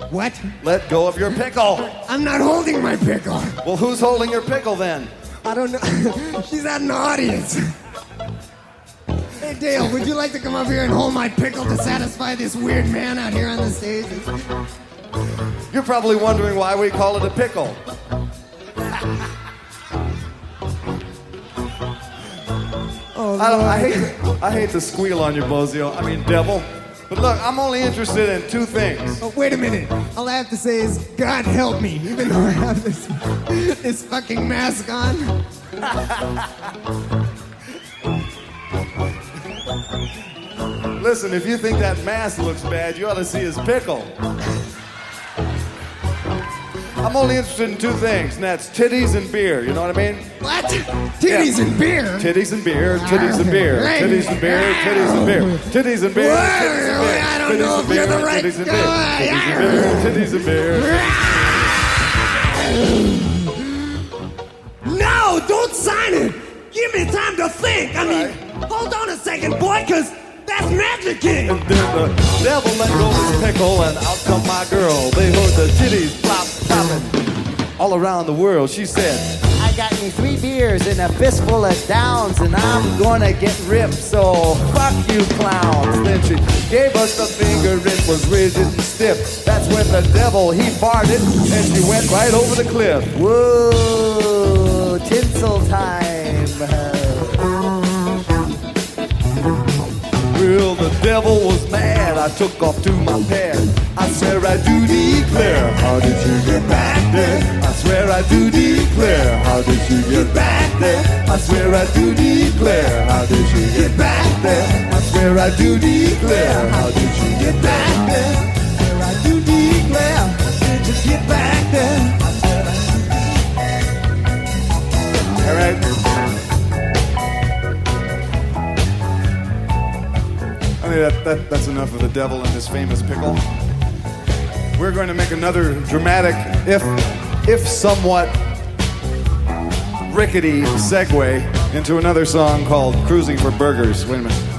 What? Let go of your pickle. I'm not holding my pickle. Well, who's holding your pickle then? I don't know. She's out in the audience. Hey, Dale, would you like to come up here and hold my pickle to satisfy this weird man out here on the stage? You're probably wondering why we call it a pickle. Oh, I hate to squeal on you, Bozio. I mean, devil. But look, I'm only interested in two things. Oh, wait a minute. All I have to say is, God help me, even though I have this fucking mask on. Listen, if you think that mask looks bad, you ought to see his pickle. I'm only interested in two things, and that's titties and beer. You know what I mean? What? Titties and beer? Titties and beer, titties and beer, titties and beer, titties and beer, titties and beer, titties and beer. I don't know if you're the right titties and beer, titties and beer, No, don't sign it. Give me time to think. I mean, hold on a second, boy, because that's Magic King. And then the devil let go of his pickle, and out come my girl. They heard the titties flop, flopping all around the world. She said, I got me 3 beers and a fistful of downs, and I'm gonna get ripped, so fuck you clowns. Then she gave us the finger, it was rigid and stiff. That's when the devil, he farted, and she went right over the cliff. Whoa, tinsel time. Well, the devil was mad, I took off to my pad. I swear I do declare, how did you get back there? I swear I do declare, how did you get back there? I swear I do declare, how did you get back there? I swear I do declare, how did you get back there? I swear I do declare, how did you get back there? All right. I mean, that's enough of the devil and his famous pickle. We're going to make another dramatic, if somewhat rickety segue into another song called Cruising for Burgers. Wait a minute.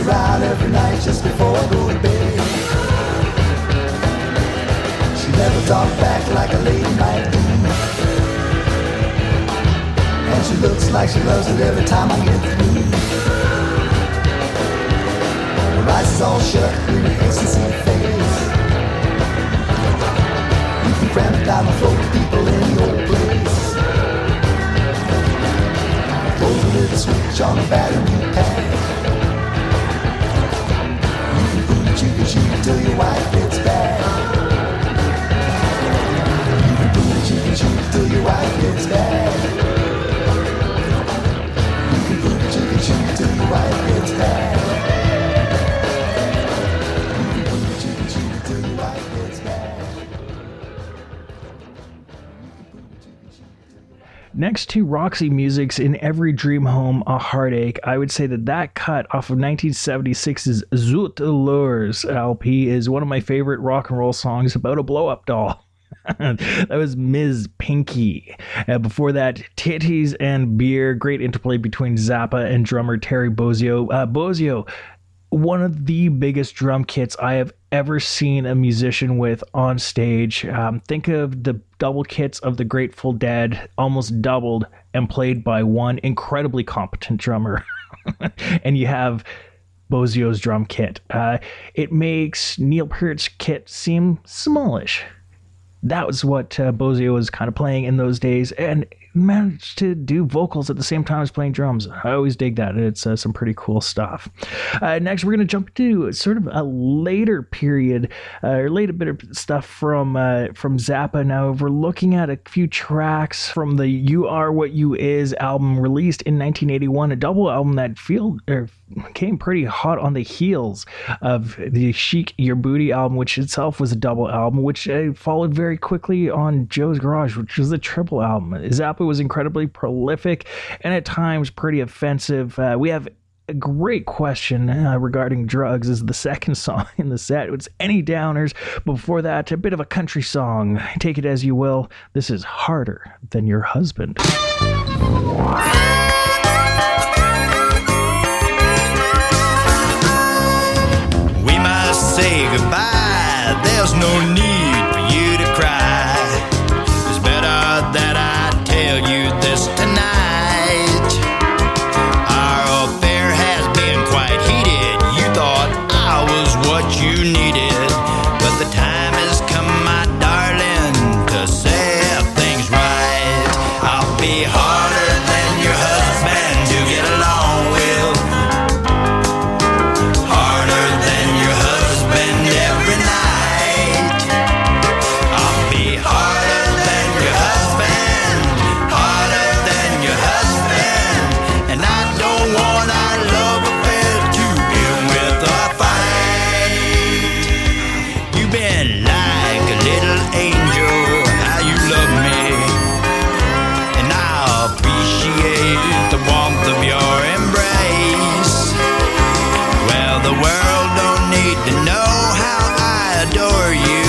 around every night just before I go to bed. She never talks back like a lady might do. And she looks like she loves it every time I get through. Her eyes is all shut in an ecstasy face. You can cram it down the throat of people in the old place. Throws a little switch on the battery pack. till your wife gets back. You can booty chicken shoot till your wife gets back. You can booty chicken shoot till your wife gets back. You can booty chicken shoot till your wife gets back. Next to Roxy Music's In Every Dream Home, A Heartache, I would say that cut off of 1976's Zoot Allures LP is one of my favorite rock and roll songs about a blow-up doll. That was Ms. Pinky. Before that, Titties and Beer, great interplay between Zappa and drummer Terry Bozzio. Bozzio, one of the biggest drum kits I have ever seen a musician with on stage. Think of the double kits of the Grateful Dead, almost doubled and played by one incredibly competent drummer. And you have Bozzio's drum kit. It makes Neil Peart's kit seem smallish. That was what Bozzio was kind of playing in those days, and managed to do vocals at the same time as playing drums. I always dig that. It's some pretty cool stuff. Next, we're going to jump to sort of a later period, or later bit of stuff from Zappa. Now, we're looking at a few tracks from the You Are What You Is album released in 1981, a double album that came pretty hot on the heels of the Chic Your Booty album, which itself was a double album, which followed very quickly on Joe's Garage, which was a triple album. Zappa was incredibly prolific and at times pretty offensive. We have a great question regarding drugs is the second song in the set. It's Any Downers. Before that, a bit of a country song. Take it as you will. This is Harder Than Your Husband. We must say goodbye. There's no need for you to cry. It's better that I tell you this tonight. Our affair has been quite heated. You thought I was what you needed, but the time has come, my darling, to set things right. I'll be harder than your husband to get along with, harder than your husband every night. I'll be harder than your husband, harder than your husband, and I don't want our love affair to end with a fight. You've been like a little angel, how you love me, and I appreciate the warmth of your embrace. Well, the world don't need to know how I adore you,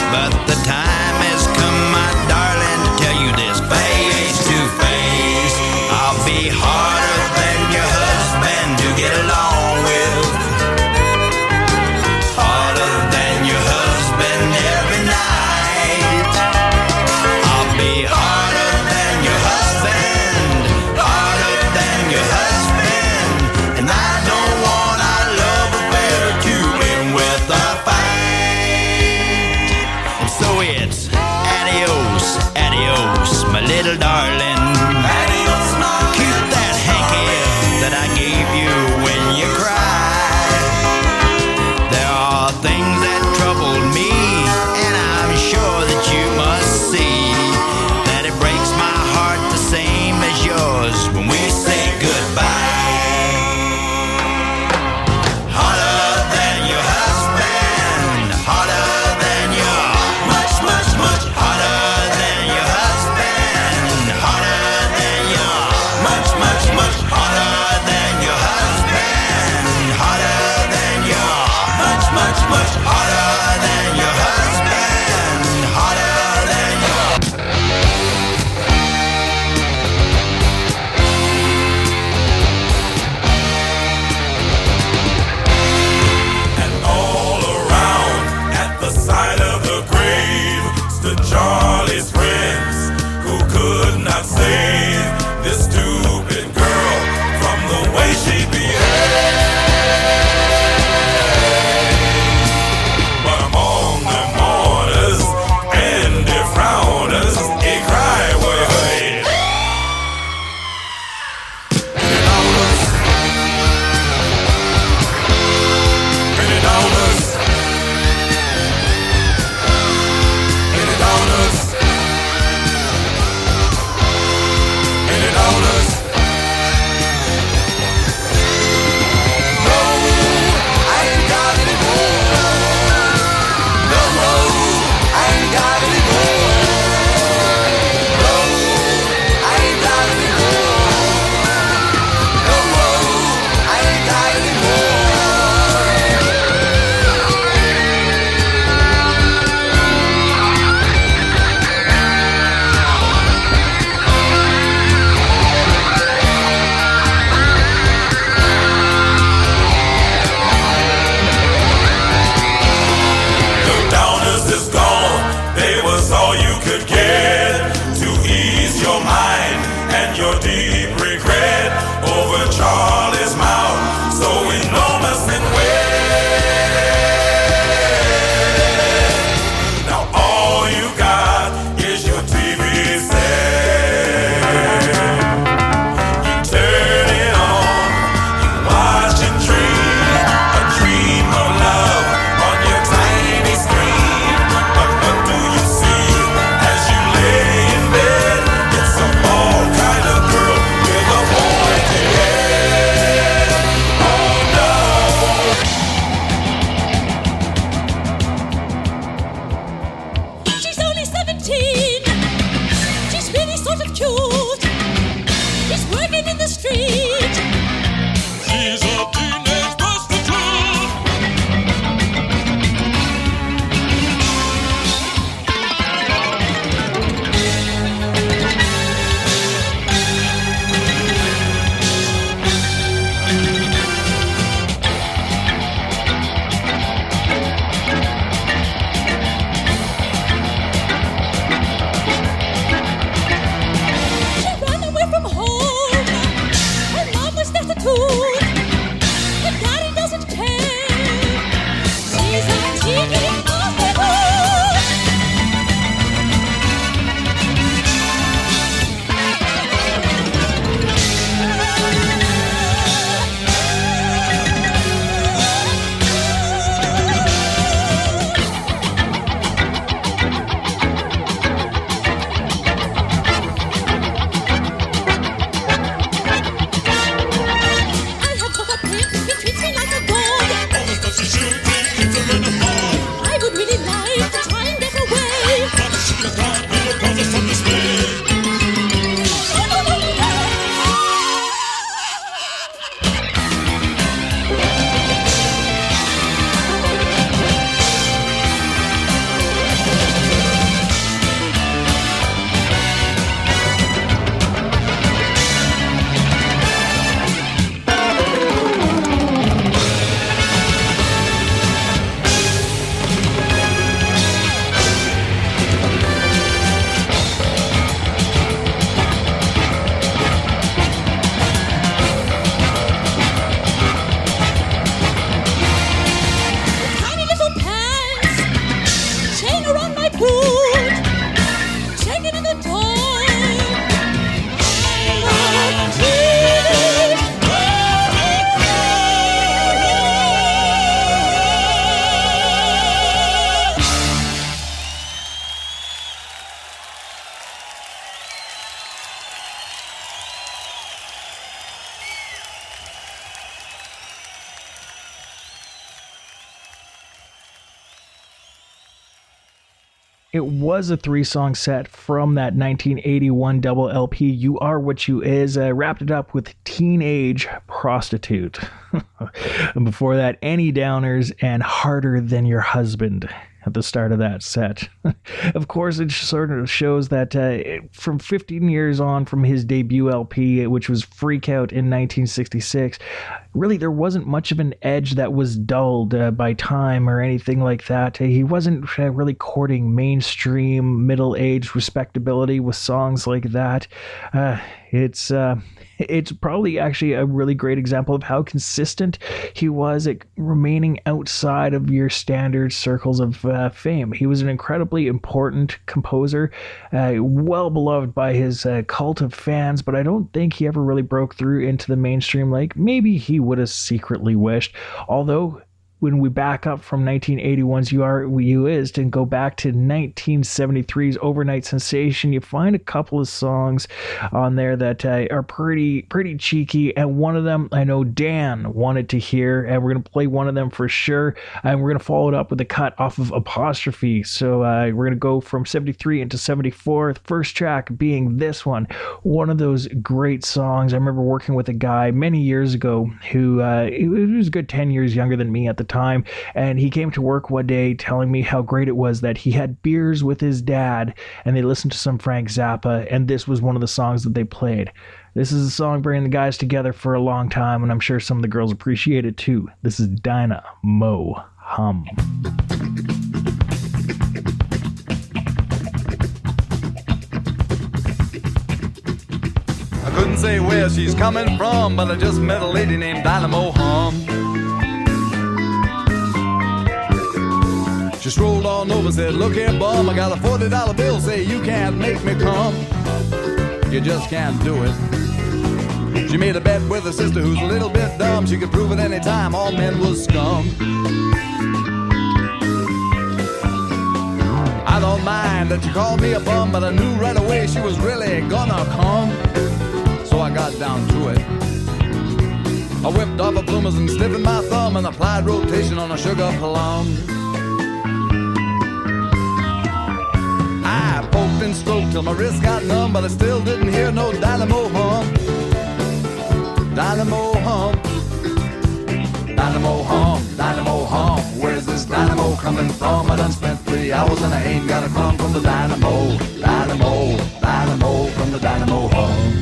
but the time has come, my darling, to tell you this face to face. I'll be harder than your husband to get along with, harder than your husband every night. I'll be harder than your husband, harder than your husband, and I don't want our love affair to end with a fight. And so it's adios, adios, my little darling. Adios, keep that hanky that I gave you when you cried. There are things that troubled me, and I'm sure that you must see that it breaks my heart the same as yours when we say goodbye. Harder than your husband, harder than your, much, much, much harder than your husband, harder all you could get to ease your mind and your deep regret over Charlie's mouth, so enormous and wet. Now all you got is your TV set. You turn it on, you watch and dream, a dream of love on your tiny screen. But what do you see as you lay in bed? It's a bald kind of girl with a pointy head. Oh no! She's only 17. She's really sort of cute. She's working in the street. She's a teenage prostitute. She ran away from home. Her mom was destitute. Her daddy doesn't care. She's a teenage prostitute. I have got a pimp. He treats me like a dog. All the stuff she shoots me keeps her in a fog. I would really like to try and get away. But she can't do it 'cause it's from this way. Tiny little pants, chain around my boot, shaking in the dark. I'm a teenage It was a 3-song set from that 1981 double LP, You Are What You Is. Wrapped it up with Teenage Prostitute. And before that, Any Downers and Harder Than Your Husband at the start of that set. Of course, it sort of shows that from 15 years on from his debut LP, which was Freak Out in 1966, really there wasn't much of an edge that was dulled by time or anything like that. He wasn't really courting mainstream middle-aged respectability with songs like that. It's probably actually a really great example of how consistent he was at remaining outside of your standard circles of fame. He was an incredibly important composer, well beloved by his cult of fans, but I don't think he ever really broke through into the mainstream like maybe he would have secretly wished. Although, when we back up from 1981's You Are What You Is and go back to 1973's Overnight Sensation, you find a couple of songs on there that are pretty cheeky, and one of them I know Dan wanted to hear, and we're going to play one of them for sure, and we're going to follow it up with a cut off of Apostrophe. So we're going to go from 73 into 74, the first track being this one of those great songs. I remember working with a guy many years ago who he was a good 10 years younger than me at the time, and he came to work one day telling me how great it was that he had beers with his dad and they listened to some Frank Zappa, and this was one of the songs that they played. This is a song bringing the guys together for a long time, and I'm sure some of the girls appreciate it too. This is Dinah Mo Hum. couldn't say where she's coming from, but I just met a lady named Dynamo Hum. She strolled on over, said, look here, bum, I got a $40 bill, say you can't make me come. You just can't do it. She made a bet with her sister who's a little bit dumb. She could prove at any time all men was scum. I don't mind that you called me a bum, but I knew right away she was really gonna come. So I got down to it. I whipped off her bloomers and stiffened my thumb and applied rotation on a sugar plum. I poked and stroked till my wrist got numb, but I still didn't hear no dynamo hum. Dynamo hum. Dynamo hum, dynamo hum. Where's this dynamo coming from? I done spent 3 hours and I ain't got a crumb from the dynamo. Dynamo, dynamo from the dynamo hum.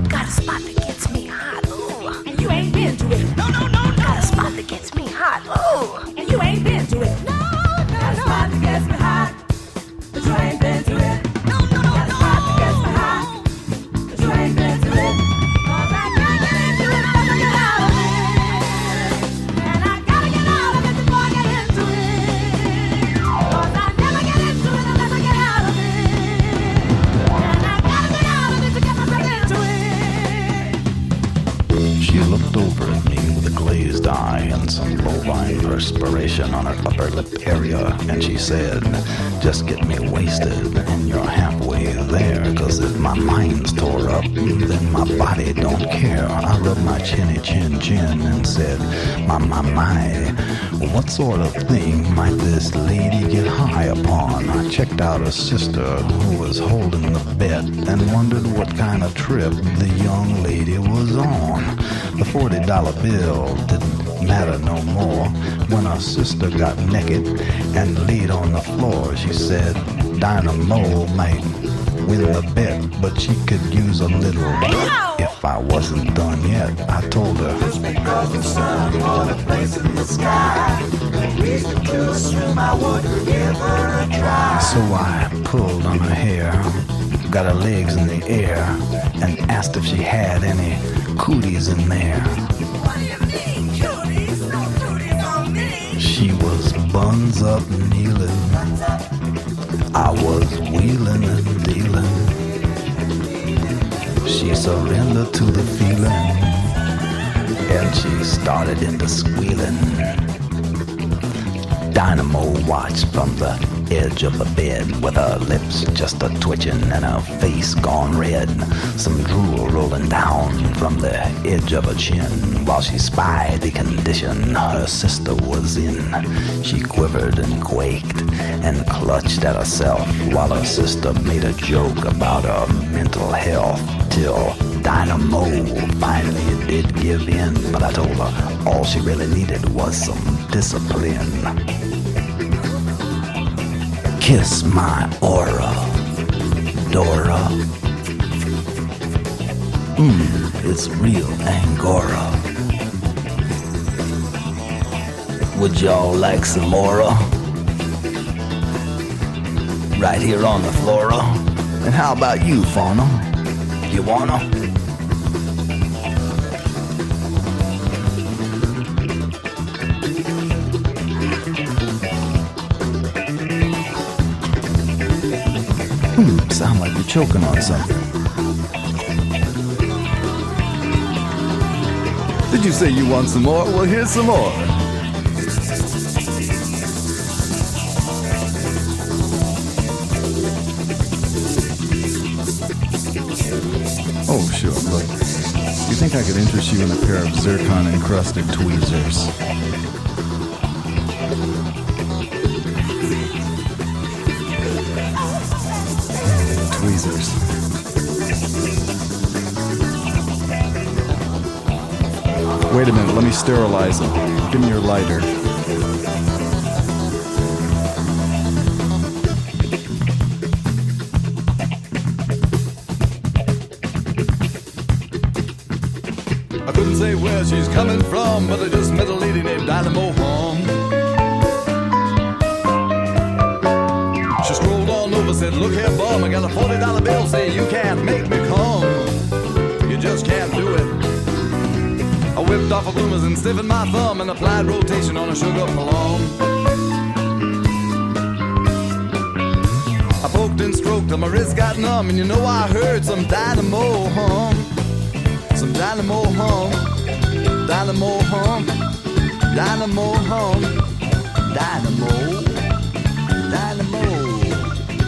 Got a spot that gets me hot, ooh, and you ain't been to it. No, no, no, no. Got a spot that gets me hot, ooh, and you ain't been to it. No, no, no. Got a spot that gets me hot, but you ain't been to it. No, no, no, got a spot that gets me hot, but you ain't been to it. 'Cause I can't get into it unless I get out of it, and I gotta get out of it before I get into it. 'Cause I never get into it unless I get out of it, and I gotta get out of it to get myself into it. She looked over at me with a glazed eye and some bovine perspiration on her upper lip area, and she said, just get me wasted and you're halfway there, 'cause if my mind's tore up, then my body don't care. I rubbed my chinny chin chin and said, my, what sort of thing might this lady get high upon? I checked out her sister who was holding the bet and wondered what kind of trip the young lady was on. The $40 bill didn't matter no more when our sister got naked and laid on the floor. She said Dynamo might win the bet, but she could use a little if I wasn't done yet. I told her, just because the sun won a place in the sky, no reason to assume I wouldn't give her a try. So I pulled on her hair, got her legs in the air, and asked if she had any cooties in there. What do you mean, cooties? No cooties on me. She was buns up kneeling, I was wheeling and dealing. She surrendered to the feeling, and she started into squealing. Dynamo watched from the edge of the bed with her lips just a-twitching and her face gone red, some drool rolling down from the edge of her chin while she spied the condition her sister was in. She quivered and quaked and clutched at herself while her sister made a joke about her mental health till Dynamo finally did give in, but I told her all she really needed was some discipline. Kiss my aura, Dora. It's real Angora. Would y'all like some more? Right here on the flora. And how about you, Fauna? You wanna? Sound like you're choking on something. Did you say you want some more? Well, here's some more. Oh, sure, look. You think I could interest you in a pair of zircon-encrusted tweezers? Tweezers. Wait a minute, let me sterilize them. Give me your lighter. I couldn't say where she's coming from, but I just met a lady named Dynamo Hum. She strolled on over, I said, look here, bum, I got a $40 bill. Say, you can't make me come. You just can't do it. I whipped off a bloomers and stiffened my thumb and applied rotation on a sugar plum. I poked and stroked till my wrist got numb, and you know I heard some dynamo hum. Some dynamo hum. Dynamo hum. Dynamo hum. Dynamo. Dynamo.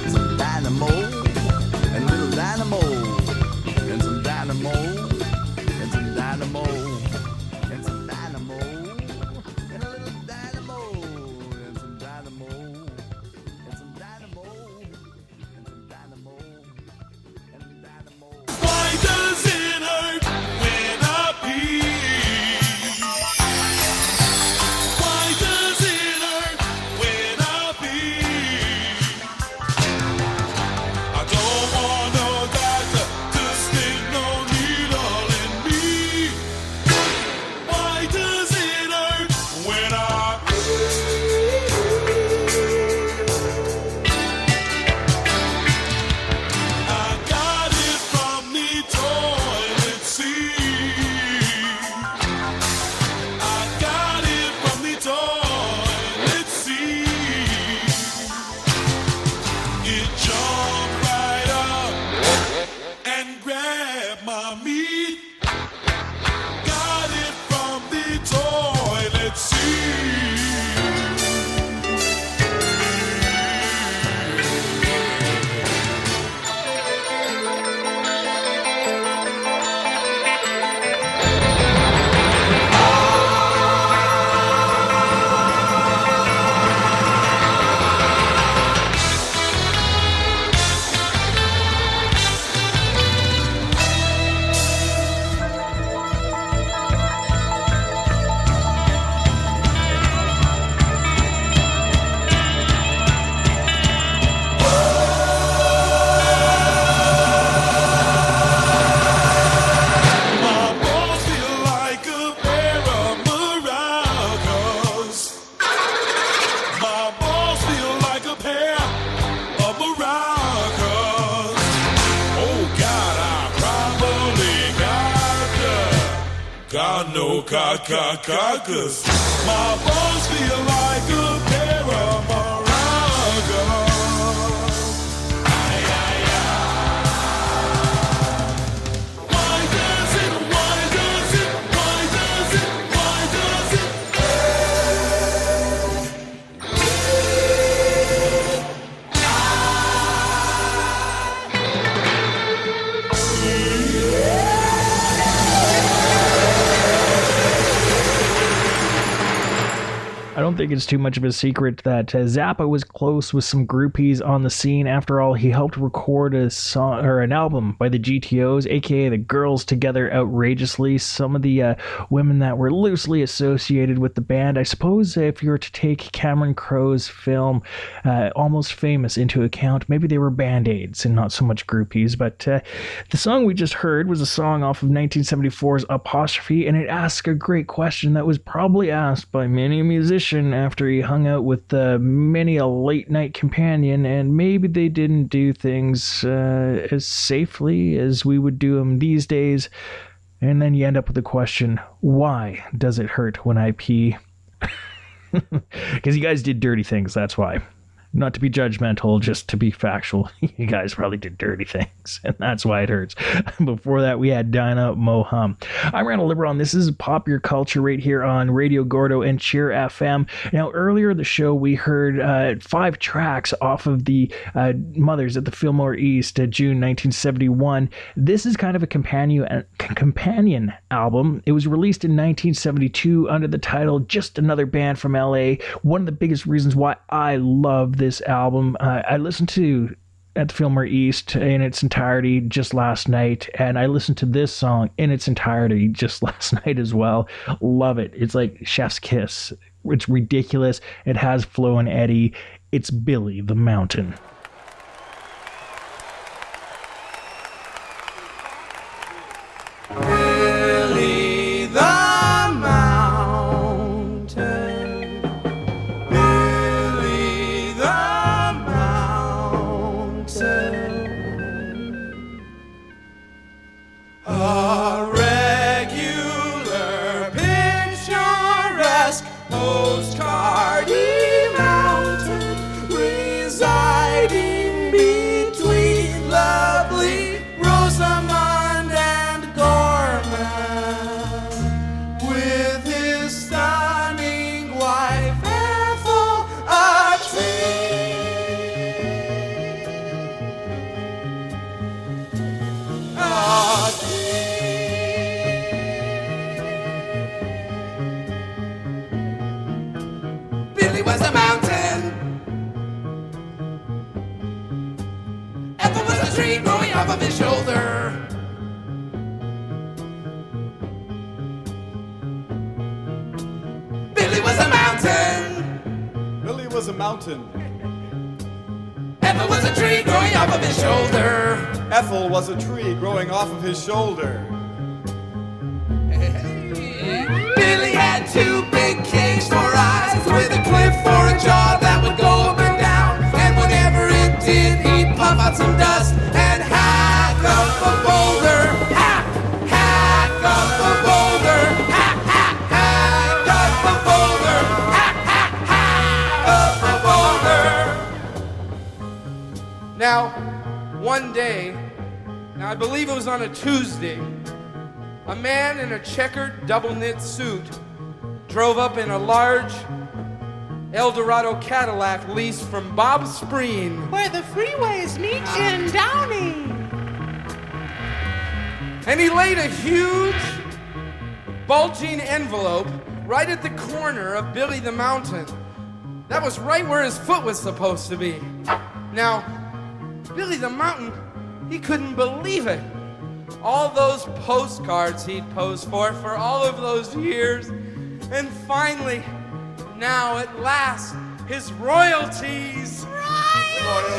Some dynamo. And a little dynamo. And some dynamo. And some dynamo. And some dynamo. And a little dynamo. And some dynamo. And some dynamo. Why does it hurt when I pee? Why does it hurt when I pee? I don't want no doctor to stick no needle in me. Why does it hurt when I got it from the toilet seat. I got it from the toilet seat. It jumped right up and grabbed my meat. Got it from the toilet seat. My balls feel like a pair of maracas. My balls feel like a pair of maracas. Oh God, I probably got no cocas. My balls feel like a pair of maracas. Why does it I don't think it's too much of a secret that Zappa was close with some groupies on the scene. After all, he helped record a song or an album by the GTOs, aka the Girls Together Outrageously. Some of the women that were loosely associated with the band. I suppose if you were to take Cameron Crowe's film Almost Famous into account, maybe they were band-aids and not so much groupies. But the song we just heard was a song off of 1974's Apostrophe, and it asks a great question that was probably asked by many a musician after he hung out with many a late-night companion, and maybe they didn't do things as safely as we would do them these days. And then you end up with the question, why does it hurt when I pee? Because you guys did dirty things, that's why. Not to be judgmental, just to be factual. You guys probably did dirty things, and that's why it hurts. Before that, we had Dynamo Hum. I'm Randall Liberon. This is Pop Your Culture right here on Radio Gordo and Cheer FM. Now, earlier in the show, we heard 5 tracks off of the Mothers at the Fillmore East, June 1971. This is kind of a companion album. It was released in 1972 under the title Just Another Band from LA. One of the biggest reasons why I love this album, I listened to at the Fillmore East in its entirety just last night, and I listened to this song in its entirety just last night as well. Love it. It's like chef's kiss. It's ridiculous. It has Flo and Eddie. It's Billy the Mountain. Billy the Mountain, Billy the Mountain, tree growing off of his shoulder. Billy was a mountain. Billy was a mountain. Ethel was a tree growing off of his shoulder. Ethel was a tree growing off of his shoulder. Billy had two big caves for eyes, with a cliff for a jaw that would go up and down. And whenever it did, he'd puff out some dust and hack up a boulder. Hack up a boulder. Hack up a boulder. Hack up a boulder. Now, one day, now I believe it was on a Tuesday, a man in a checkered double-knit suit drove up in a large Eldorado Cadillac leased from Bob Spreen. Where the freeways meet in Downey. And he laid a huge, bulging envelope right at the corner of Billy the Mountain. That was right where his foot was supposed to be. Now, Billy the Mountain, he couldn't believe it. All those postcards he'd posed for all of those years. And finally, now at last, his royalties. Royalty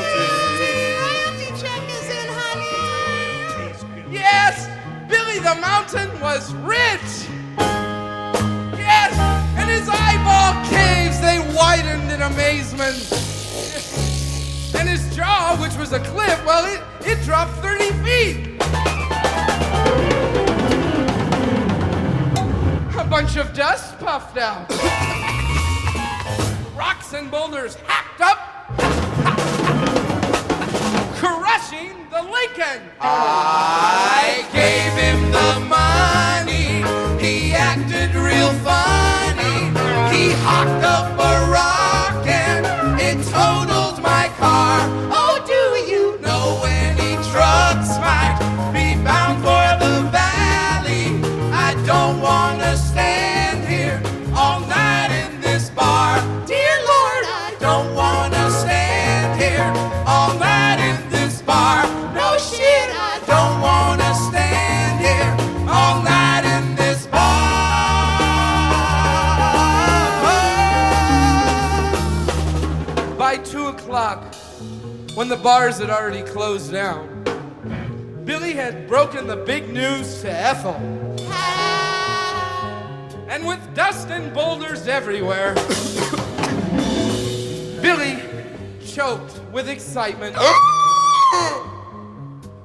check is in, honey. Yes, Billy the Mountain was rich. Yes, and his eyeball caves, they widened in amazement. And his jaw, which was a cliff, well, it dropped 30 feet. A bunch of dust puffed out. Rocks and boulders hacked up, crushing the Lincoln. I gave him the money. He acted real funny. He hawked up a rock and it totaled my car. Oh, do you know any trucks might be bound for the valley? I don't want to stand here all night in this bar. Dear Lord, I don't want to stand here all night in this bar. No shit, I don't want to stand here all night in this bar. By 2 o'clock, when the bars had already closed down, Billy had broken the big news to Ethel. And with dust and boulders everywhere, Billy, choked with excitement,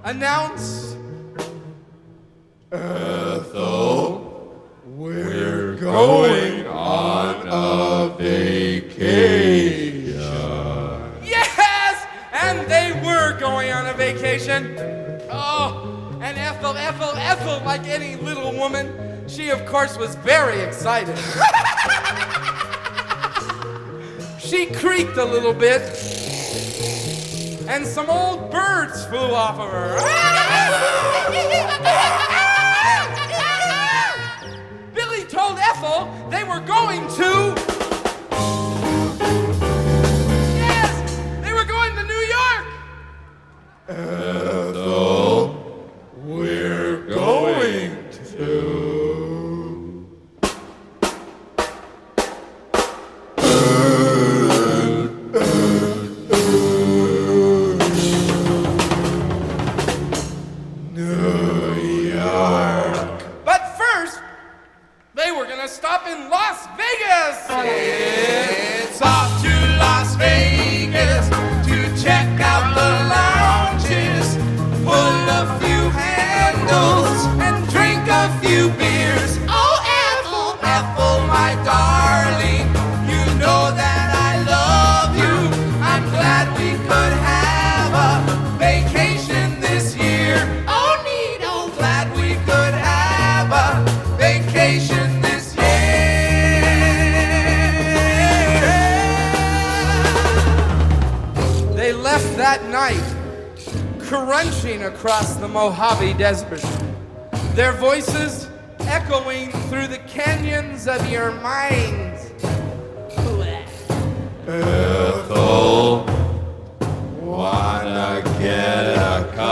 announced, Ethel, we're going on a vacation. Yes! And they were going on a vacation. Oh, and Ethel, like any little woman, she of course was very excited. She creaked a little bit, and some old birds flew off of her. Billy told Ethel they were going to... Yes, they were going to New York. Ethel, we're going to... Stop in Las Vegas. It's off to Las Vegas to check out the lounges, pull a few handles, and drink a few beers. Oh, Ethel, my darling, you know that I love you. I'm glad we could have a vacation this year. Oh, Nito, glad we could have a vacation this year. They left that night, crunching across the Mojave Desert, their voices echoing through the canyons of your minds. Ethel, wanna get a cup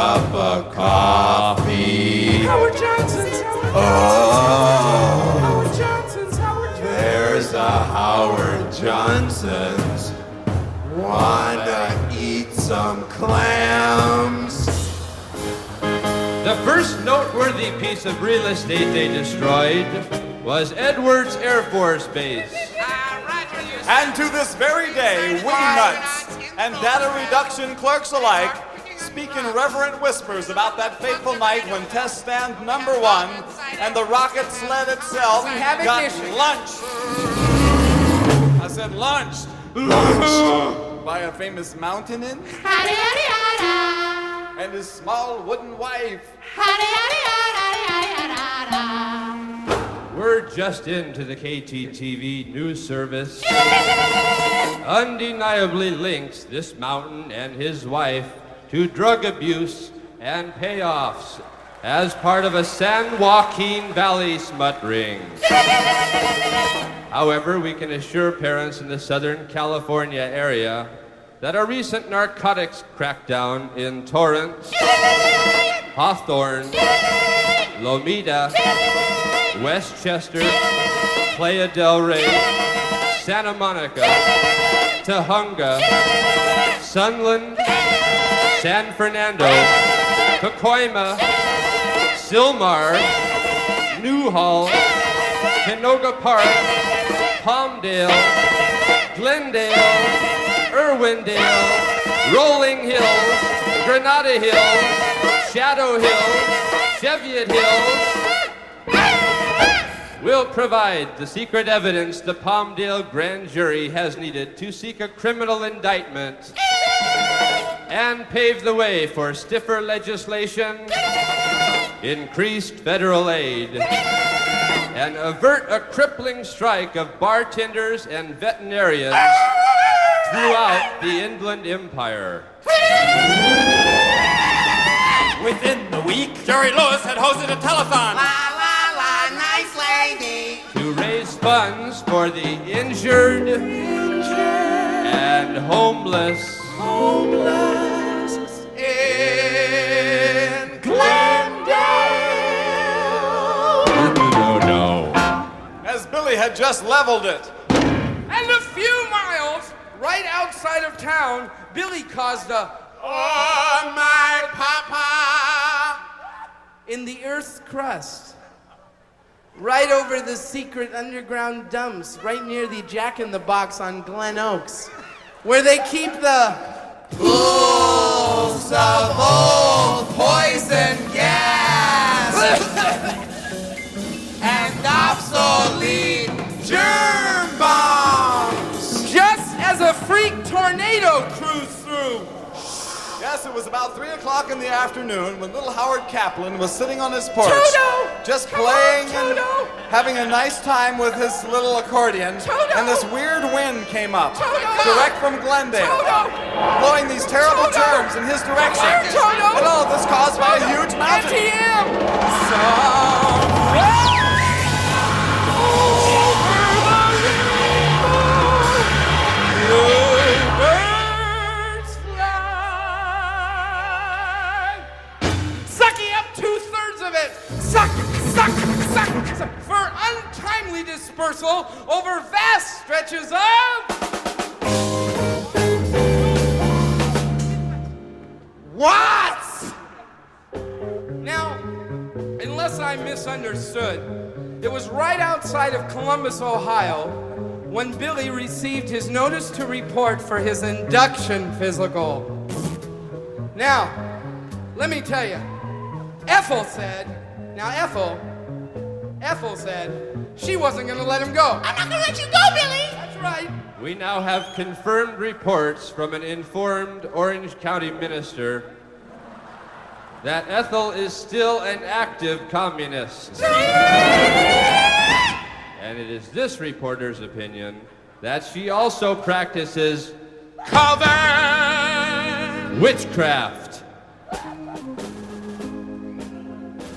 some clams. The first noteworthy piece of real estate they destroyed was Edwards Air Force Base. And to this very day, wingnuts and data reduction clerks alike speak in reverent whispers about that fateful night when test stand number 1 and the rocket sled itself got lunched. I said lunched. Lunched by a famous mountainin and his small wooden wife. We're just into the KTTV news service. Undeniably links this mountain and his wife to drug abuse and payoffs as part of a San Joaquin Valley smut ring. However, we can assure parents in the Southern California area that a recent narcotics crackdown in Torrance, Hawthorne, Lomita, Westchester, Playa del Rey, Santa Monica, Tahunga, Sunland, San Fernando, Pacoima, Sylmar, Newhall, Canoga Park, Palmdale, Glendale, Irwindale, Rolling Hills, Granada Hills, Shadow Hills, Cheviot Hills. Will provide the secret evidence the Palmdale grand jury has needed to seek a criminal indictment and pave the way for stiffer legislation, increased federal aid, and avert a crippling strike of bartenders and veterinarians throughout the Inland Empire. Within the week, Jerry Lewis had hosted a telethon. Nice lady. To raise funds for the injured and homeless In Glendale. No. As Billy had just leveled it. And a few miles right outside of town, Billy caused a "Oh my papa" in the Earth's crust. Right over the secret underground dumps, right near the Jack in the Box on Glen Oaks, where they keep the pools of old poison gas and obsolete germ bombs. Just as a freak tornado cruised through. Yes, it was about 3 o'clock in the afternoon when little Howard Kaplan was sitting on his porch, just playing and having a nice time with his little accordion, and this weird wind came up, direct from Glendale, blowing these terrible germs in his direction. And all of this caused by a huge mountain. For untimely dispersal over vast stretches of Watts. Now, unless I misunderstood, it was right outside of Columbus, Ohio, when Billy received his notice to report for his induction physical. Now, let me tell you, Ethel said she wasn't going to let him go. I'm not going to let you go, Billy. That's right. We now have confirmed reports from an informed Orange County minister that Ethel is still an active communist. And it is this reporter's opinion that she also practices witchcraft.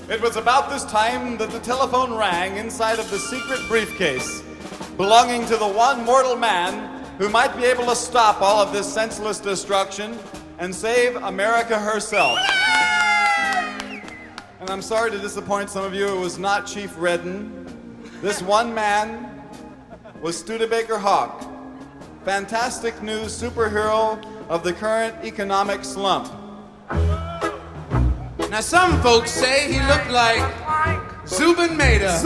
It was about this time that the telephone rang inside of the secret briefcase belonging to the one mortal man who might be able to stop all of this senseless destruction and save America herself. And I'm sorry to disappoint some of you, it was not Chief Redden. This one man was Studebaker Hawk, fantastic news superhero of the current economic slump. Now some folks say he looked like Zubin Mehta.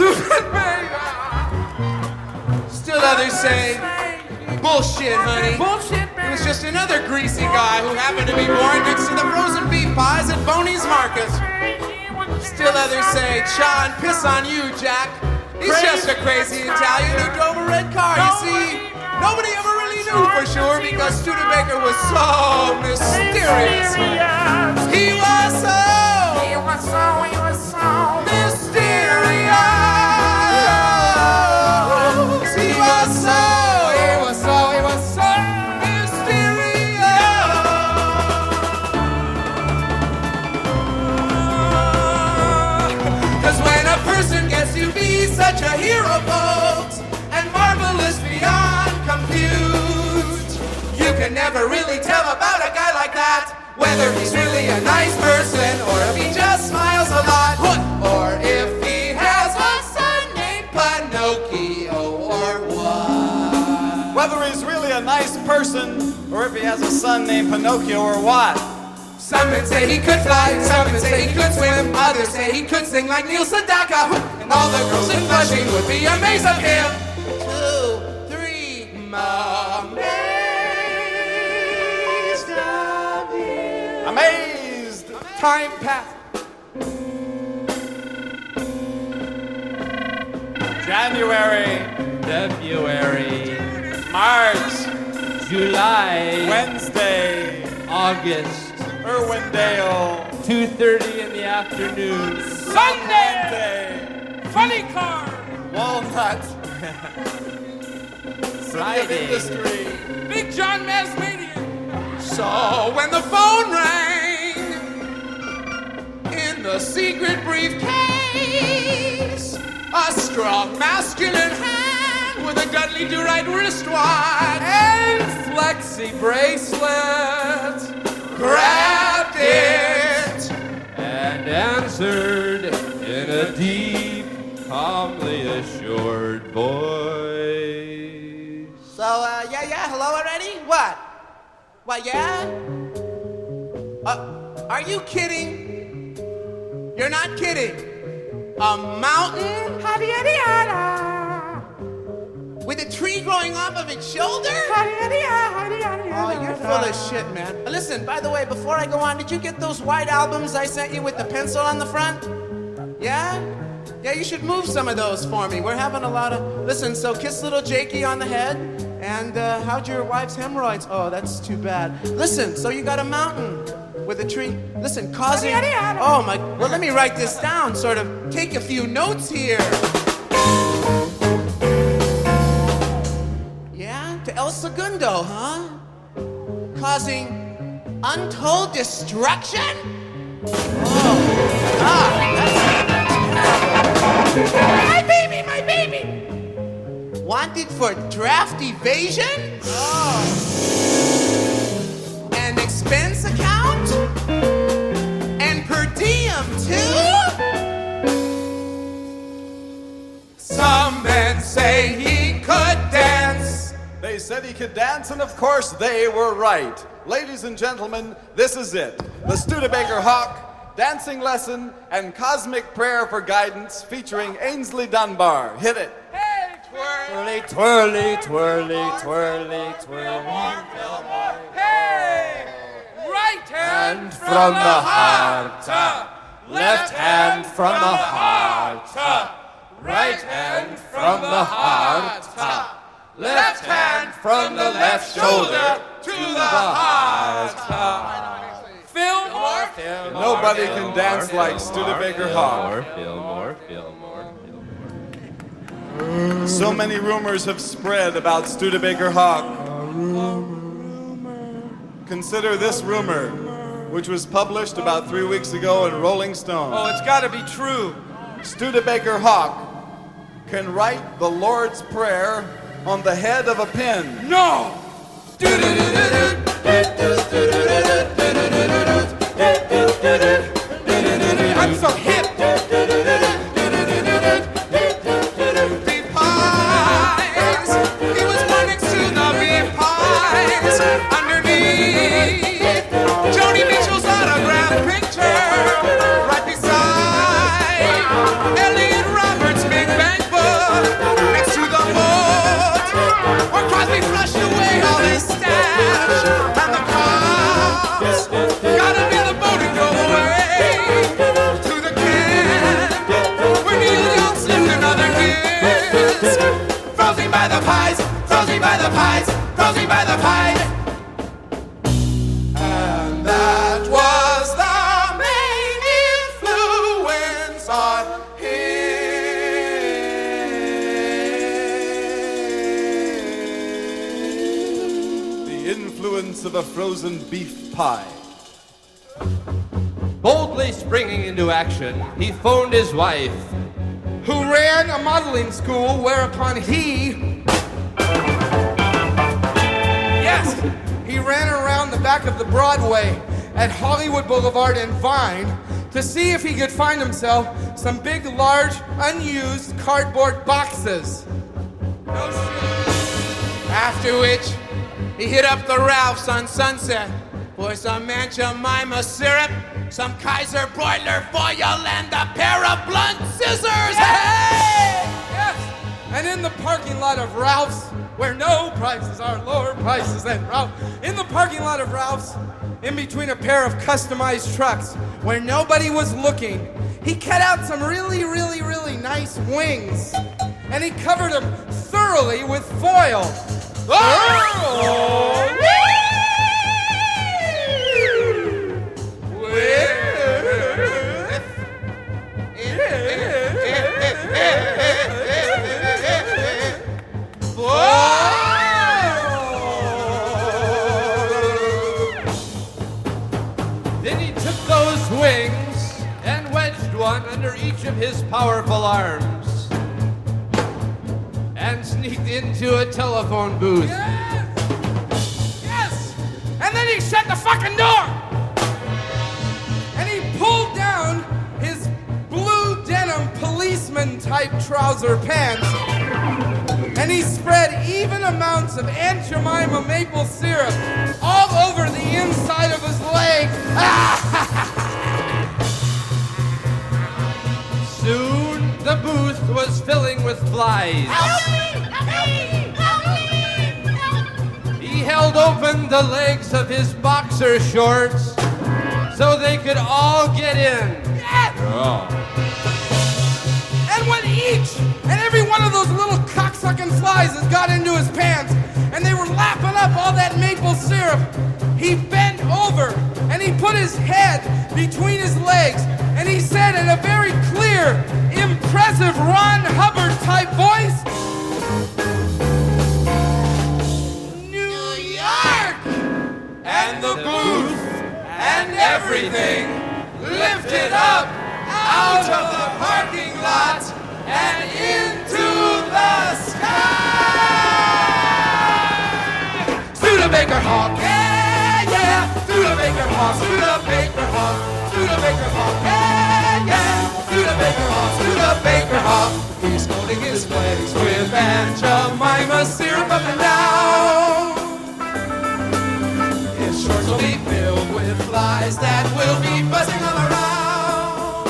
Still others say, bullshit, honey. He was just another greasy guy who happened to be born next to the frozen beef pies at Boney's Market. Still others say, Cha and piss on you, Jack. He's just a crazy Italian who drove a red car. You see, nobody ever really knew for sure because Studebaker was so mysterious. He was so mysterious. He was so such a hero, folks, and marvelous beyond compute. You can never really tell about a guy like that, whether he's really a nice person or if he just smiles a lot, or if he has a son named Pinocchio or what. Whether he's really a nice person or if he has a son named Pinocchio or what. Some men say he could fly, some men say he could swim, others say he could sing like Neil Sedaka, and all the girls in Flushing would be amazed of him. 2, 3, amazed of him. Amazed! Time passed. January, February, March, July, Wednesday, August, Irwindale, 2:30 in the afternoon, Sunday, funny car, Walnut, Friday, Industry, Big John Masmadian. So when the phone rang in the secret briefcase, a strong masculine hand with a Dudley Do-Right wristwatch and flexi bracelet grabbed it and answered in a deep, calmly assured voice. So, hello already? What? What, yeah? Are you kidding? You're not kidding. A mountain? With a tree growing off of its shoulder? Oh, you're full of shit, man. Listen, by the way, before I go on, did you get those white albums I sent you with the pencil on the front? Yeah? Yeah, you should move some of those for me. We're having a lot of... Listen, so kiss little Jakey on the head. And how'd your wife's hemorrhoids? Oh, that's too bad. Listen, so you got a mountain with a tree. Listen, causing... Oh, my... Well, let me write this down, sort of take a few notes here. To El Segundo, huh? Causing untold destruction? My baby, my baby! Wanted for draft evasion? An expense account? And per diem, too? Some men say he could dance. They said he could dance, and of course they were right. Ladies and gentlemen, this is it. The Studebaker Hawk, dancing lesson, and cosmic prayer for guidance featuring Ainsley Dunbar. Hit it. Hey, Twirly, twirly, twirly, twirly, twirly. hey! Right hand From the heart, left hand from the heart, right hand from the heart. Left hand from the left shoulder to the heart. Fillmore. Nobody can dance like Studebaker Hawk. Fillmore. So many rumors have spread about Studebaker Hawk. Consider this rumor, which was published about 3 weeks ago in Rolling Stone. Oh, it's got to be true. Studebaker Hawk can write the Lord's Prayer on the head of a pin. No! I'm so hip. Beef pies. He was born next to the beef pies. Underneath to the frozen beef pie. Boldly springing into action, he phoned his wife, who ran a modeling school, whereupon he ran around the back of the Broadway at Hollywood Boulevard and Vine to see if he could find himself some big, large, unused cardboard boxes. No shit. After which, he hit up the Ralphs on Sunset for some Aunt Jemima syrup, some Kaiser broiler foil, and a pair of blunt scissors. Hey! Yes! And in the parking lot of Ralph's, where no prices are lower prices than Ralph, in the parking lot of Ralph's, in between a pair of customized trucks, where nobody was looking, he cut out some really, really, really nice wings, and he covered them thoroughly with foil. Then he took those wings and wedged one under each of his powerful arms and sneaked into a telephone booth. Yes! And then he shut the fucking door! And he pulled down his blue denim policeman-type trouser pants, and he spread even amounts of Aunt Jemima maple syrup all over the inside of his leg. Soon the booth was filling with flies. He held open the legs of his boxer shorts so they could all get in. And when each and every one of those little cocksucking flies has got into his pants and they were lapping up all that maple syrup, he bent over and he put his head between his legs and he said in a very clear, impressive Ron Hubbard type voice, New York! And the booth and everything lifted up out of the parking lot and into the sky. Studebaker Hawk, yeah, yeah. Studebaker Hawk, Studebaker Hawk, Studebaker Hawk, yeah, yeah. Studebaker Hawk, Studebaker Hawk. He's holding his legs with Aunt Jemima syrup up and down. His shorts will be filled with flies that will be buzzing all around.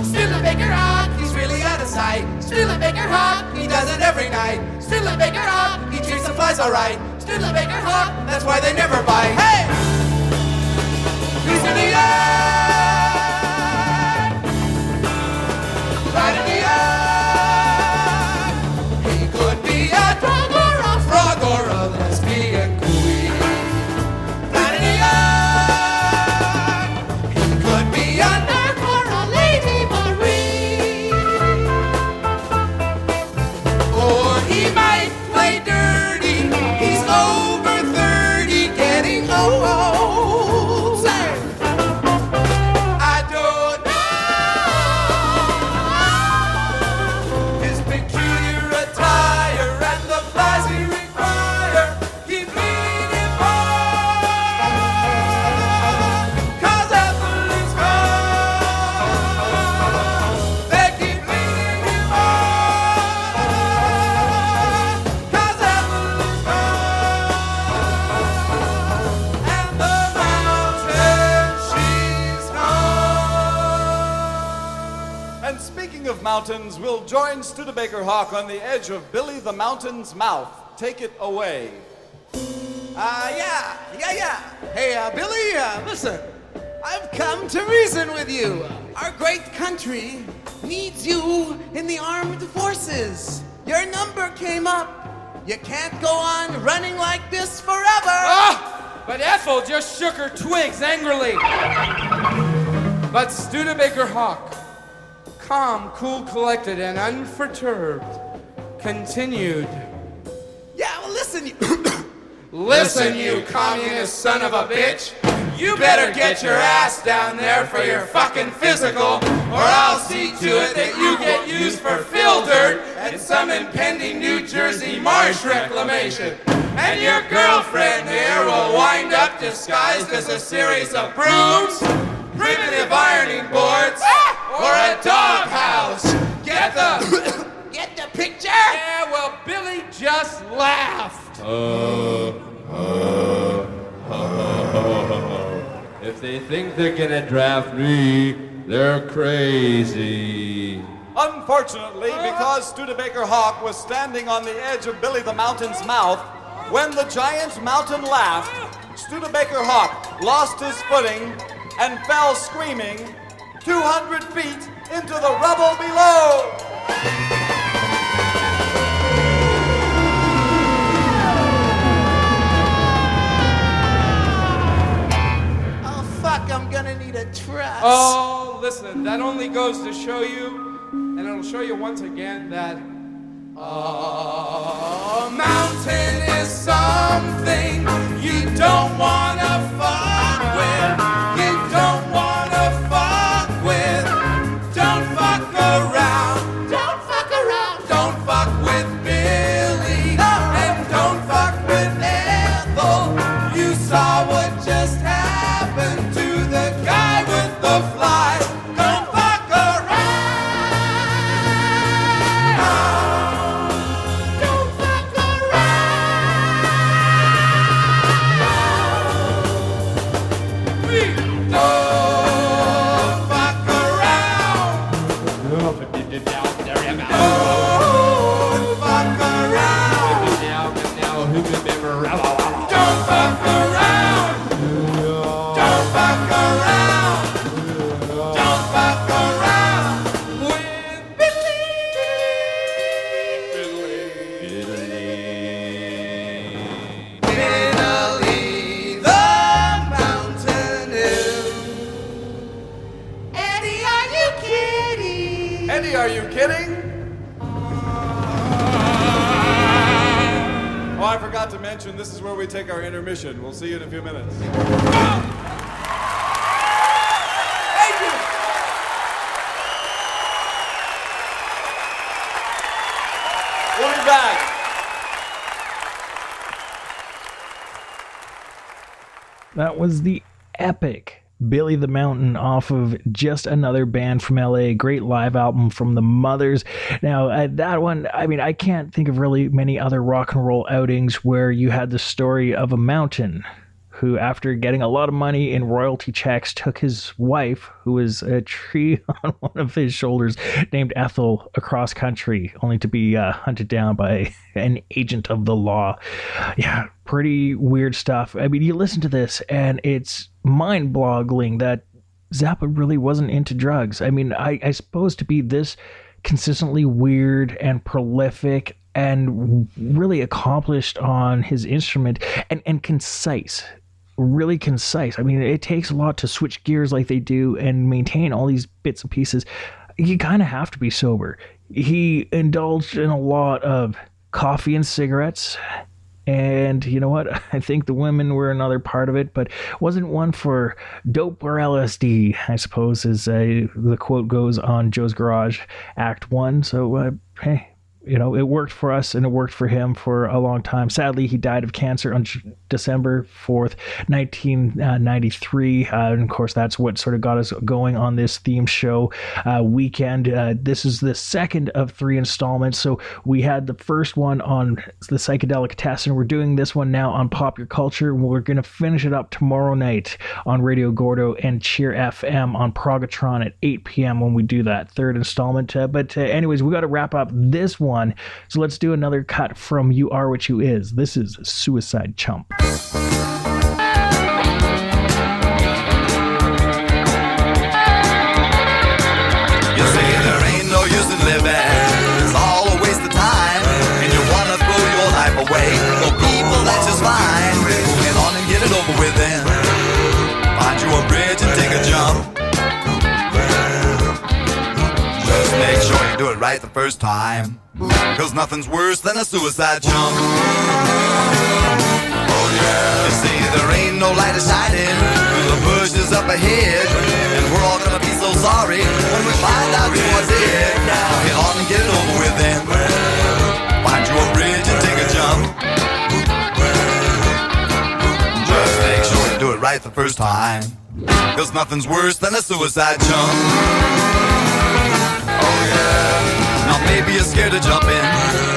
Studebaker Hawk, he's really out of sight. Studebaker Hawk, he does it every night. Studebaker Hawk, he treats the flies alright. Studebaker Hawk, that's why they never bite. Hey! He's in the air! Right in the air! He could be a dog or a frog or a lesbian queen. Right in the air! He could be a narc or a lady marine. Or he might play dirty. He's over 30, getting old. Say, I don't know. His peculiar attire and the flies he require keep leading him on. 'Cause Ethel's gone. They keep leading him on. 'Cause Ethel's gone. And the mountain she's gone. And speaking of mountains, we'll join Studebaker Hawk on the edge of Billy the Mountain's mouth. Take it away. Yeah. Hey, Billy, listen. I've come to reason with you. Our great country needs you in the armed forces. Your number came up. You can't go on running like this forever. But Ethel just shook her twigs angrily. But Studebaker Hawk, calm, cool, collected, and unperturbed, continued. Yeah, well, listen, Listen, you communist son of a bitch. You better get your ass down there for your fucking physical, or I'll see to it that you get used for fill dirt at some impending New Jersey marsh reclamation. And your girlfriend here will wind up disguised as a series of brooms, primitive ironing boards, or a doghouse. Get the picture? Yeah, well, Billy just laughed. If they think they're gonna draft me, they're crazy. Unfortunately, because Studebaker Hawk was standing on the edge of Billy the Mountain's mouth, when the giant mountain laughed, Studebaker Hawk lost his footing and fell screaming 200 feet into the rubble below. Fuck, I'm gonna need a truss. Oh, listen, that only goes to show you, and it'll show you once again that a mountain is something you don't wanna fuck with. You don't wanna fuck with. Don't fuck around. Don't fuck around. Don't fuck with Billy. And don't fuck with Ethel. You saw what just happened to the guy with the fly. Don't fuck around. Don't fuck around. We don't fuck around. Don't fuck around. Don't fuck around. Don't fuck around. Don't fuck around with Billy. Billy the Mountaineer. Eddie, are you kidding? Eddie, are you kidding? Oh, I forgot to mention, this is where we take our intermission. We'll see you in a few minutes. Thank you. We'll be back. That was the epic Billy the Mountain off of Just Another Band from LA. Great live album from the Mothers. Now, that one, I mean, I can't think of really many other rock and roll outings where you had the story of a mountain who, after getting a lot of money in royalty checks, took his wife, who was a tree on one of his shoulders, named Ethel, across country, only to be hunted down by an agent of the law. Yeah, pretty weird stuff. I mean, you listen to this, and it's mind-boggling that Zappa really wasn't into drugs. I mean, I suppose to be this consistently weird and prolific and really accomplished on his instrument and concise. Really concise. I mean, it takes a lot to switch gears like they do and maintain all these bits and pieces. You kind of have to be sober. He indulged in a lot of coffee and cigarettes. And you know what? I think the women were another part of it, but wasn't one for dope or LSD, I suppose, as the quote goes on Joe's Garage, Act 1. So, hey, you know, it worked for us and it worked for him for a long time. Sadly, he died of cancer on December 4th, 1993. And of course, that's what sort of got us going on this theme show weekend. This is the second of 3 installments. So we had the first one on the psychedelic test, and we're doing this one now on Pop Your Culture. We're going to finish it up tomorrow night on Radio Gordo and Cheer FM on Progatron at 8 p.m. when we do that third installment. But anyways, we got to wrap up this one. So let's do another cut from You Are What You Is. This is Suicide Chump. You say there ain't no use in living, it's all a waste of time, and you wanna throw your life away for people that's just fine. Get on and get it over with then. Find you a bridge and take a jump. Just make sure you do it right the first time, 'cause nothing's worse than a suicide jump. Oh, You see, there ain't no light shining through the bushes up ahead, and we're all gonna be so sorry when we find out what's it. Now get on and get it over with then. Find you a bridge and take a jump. Just make sure you do it right the first time, 'cause nothing's worse than a suicide jump. Oh yeah. Now maybe you're scared to jump in,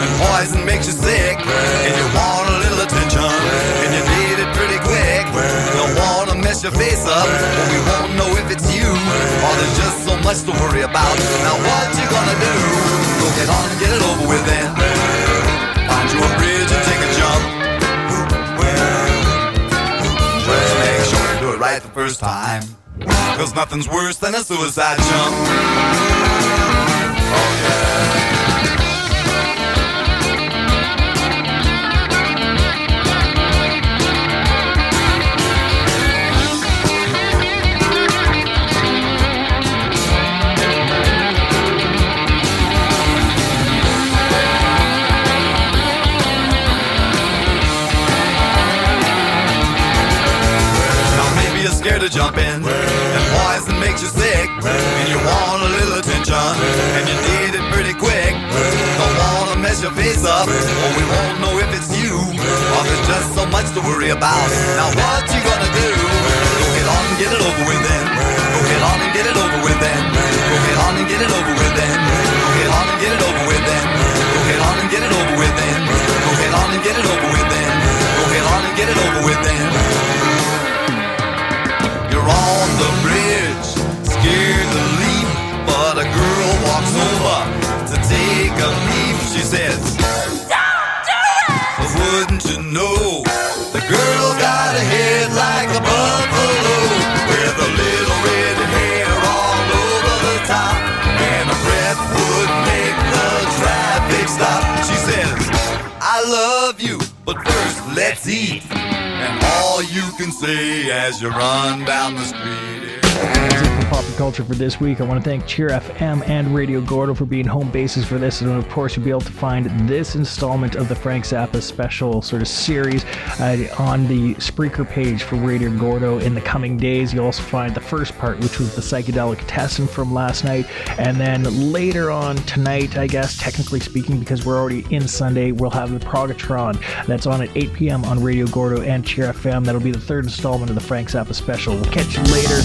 and poison makes you sick, and you want a little attention, and you need it pretty quick. Don't wanna mess your face up, but we won't know if it's you, or there's just so much to worry about. Now what you gonna do? Go get on and get it over with then. Find you a bridge and take a jump. Just make sure you do it right the first time, 'cause nothing's worse than a suicide jump. Oh yeah. Scared to jump in, and poison makes you sick, and you want a little attention, and you need it pretty quick. Don't wanna mess your face up, or we won't know if it's you, or there's just so much to worry about. Now what you gonna do? Go get on and get it over with then. Go get on and get it over with then. Go get on and get it over with then. Go get on and get it over with then. Go get on and get it over with then. Go get on and get it over with then. Go get on and get it over with then. On the bridge, scared to leap, but a girl walks over to take a leap. She says, "Don't do it!" Wouldn't you know, the girl got a head like a buffalo, with a little red hair all over the top, and a breath would make the traffic stop. She says, "I love you, but first let's eat." And all you can say as you run down the street is... That's it for Pop Culture for this week. I want to thank Cheer FM and Radio Gordo for being home bases for this. And of course, you'll be able to find this installment of the Frank Zappa special sort of series on the Spreaker page for Radio Gordo in the coming days. You'll also find the first part, which was the psychedelic testing from last night. And then later on tonight, I guess, technically speaking, because we're already in Sunday, we'll have the Progatron. That's on at 8 p.m. on Radio Gordo and Cheer FM. That'll be the third installment of the Frank Zappa special. We'll catch you later.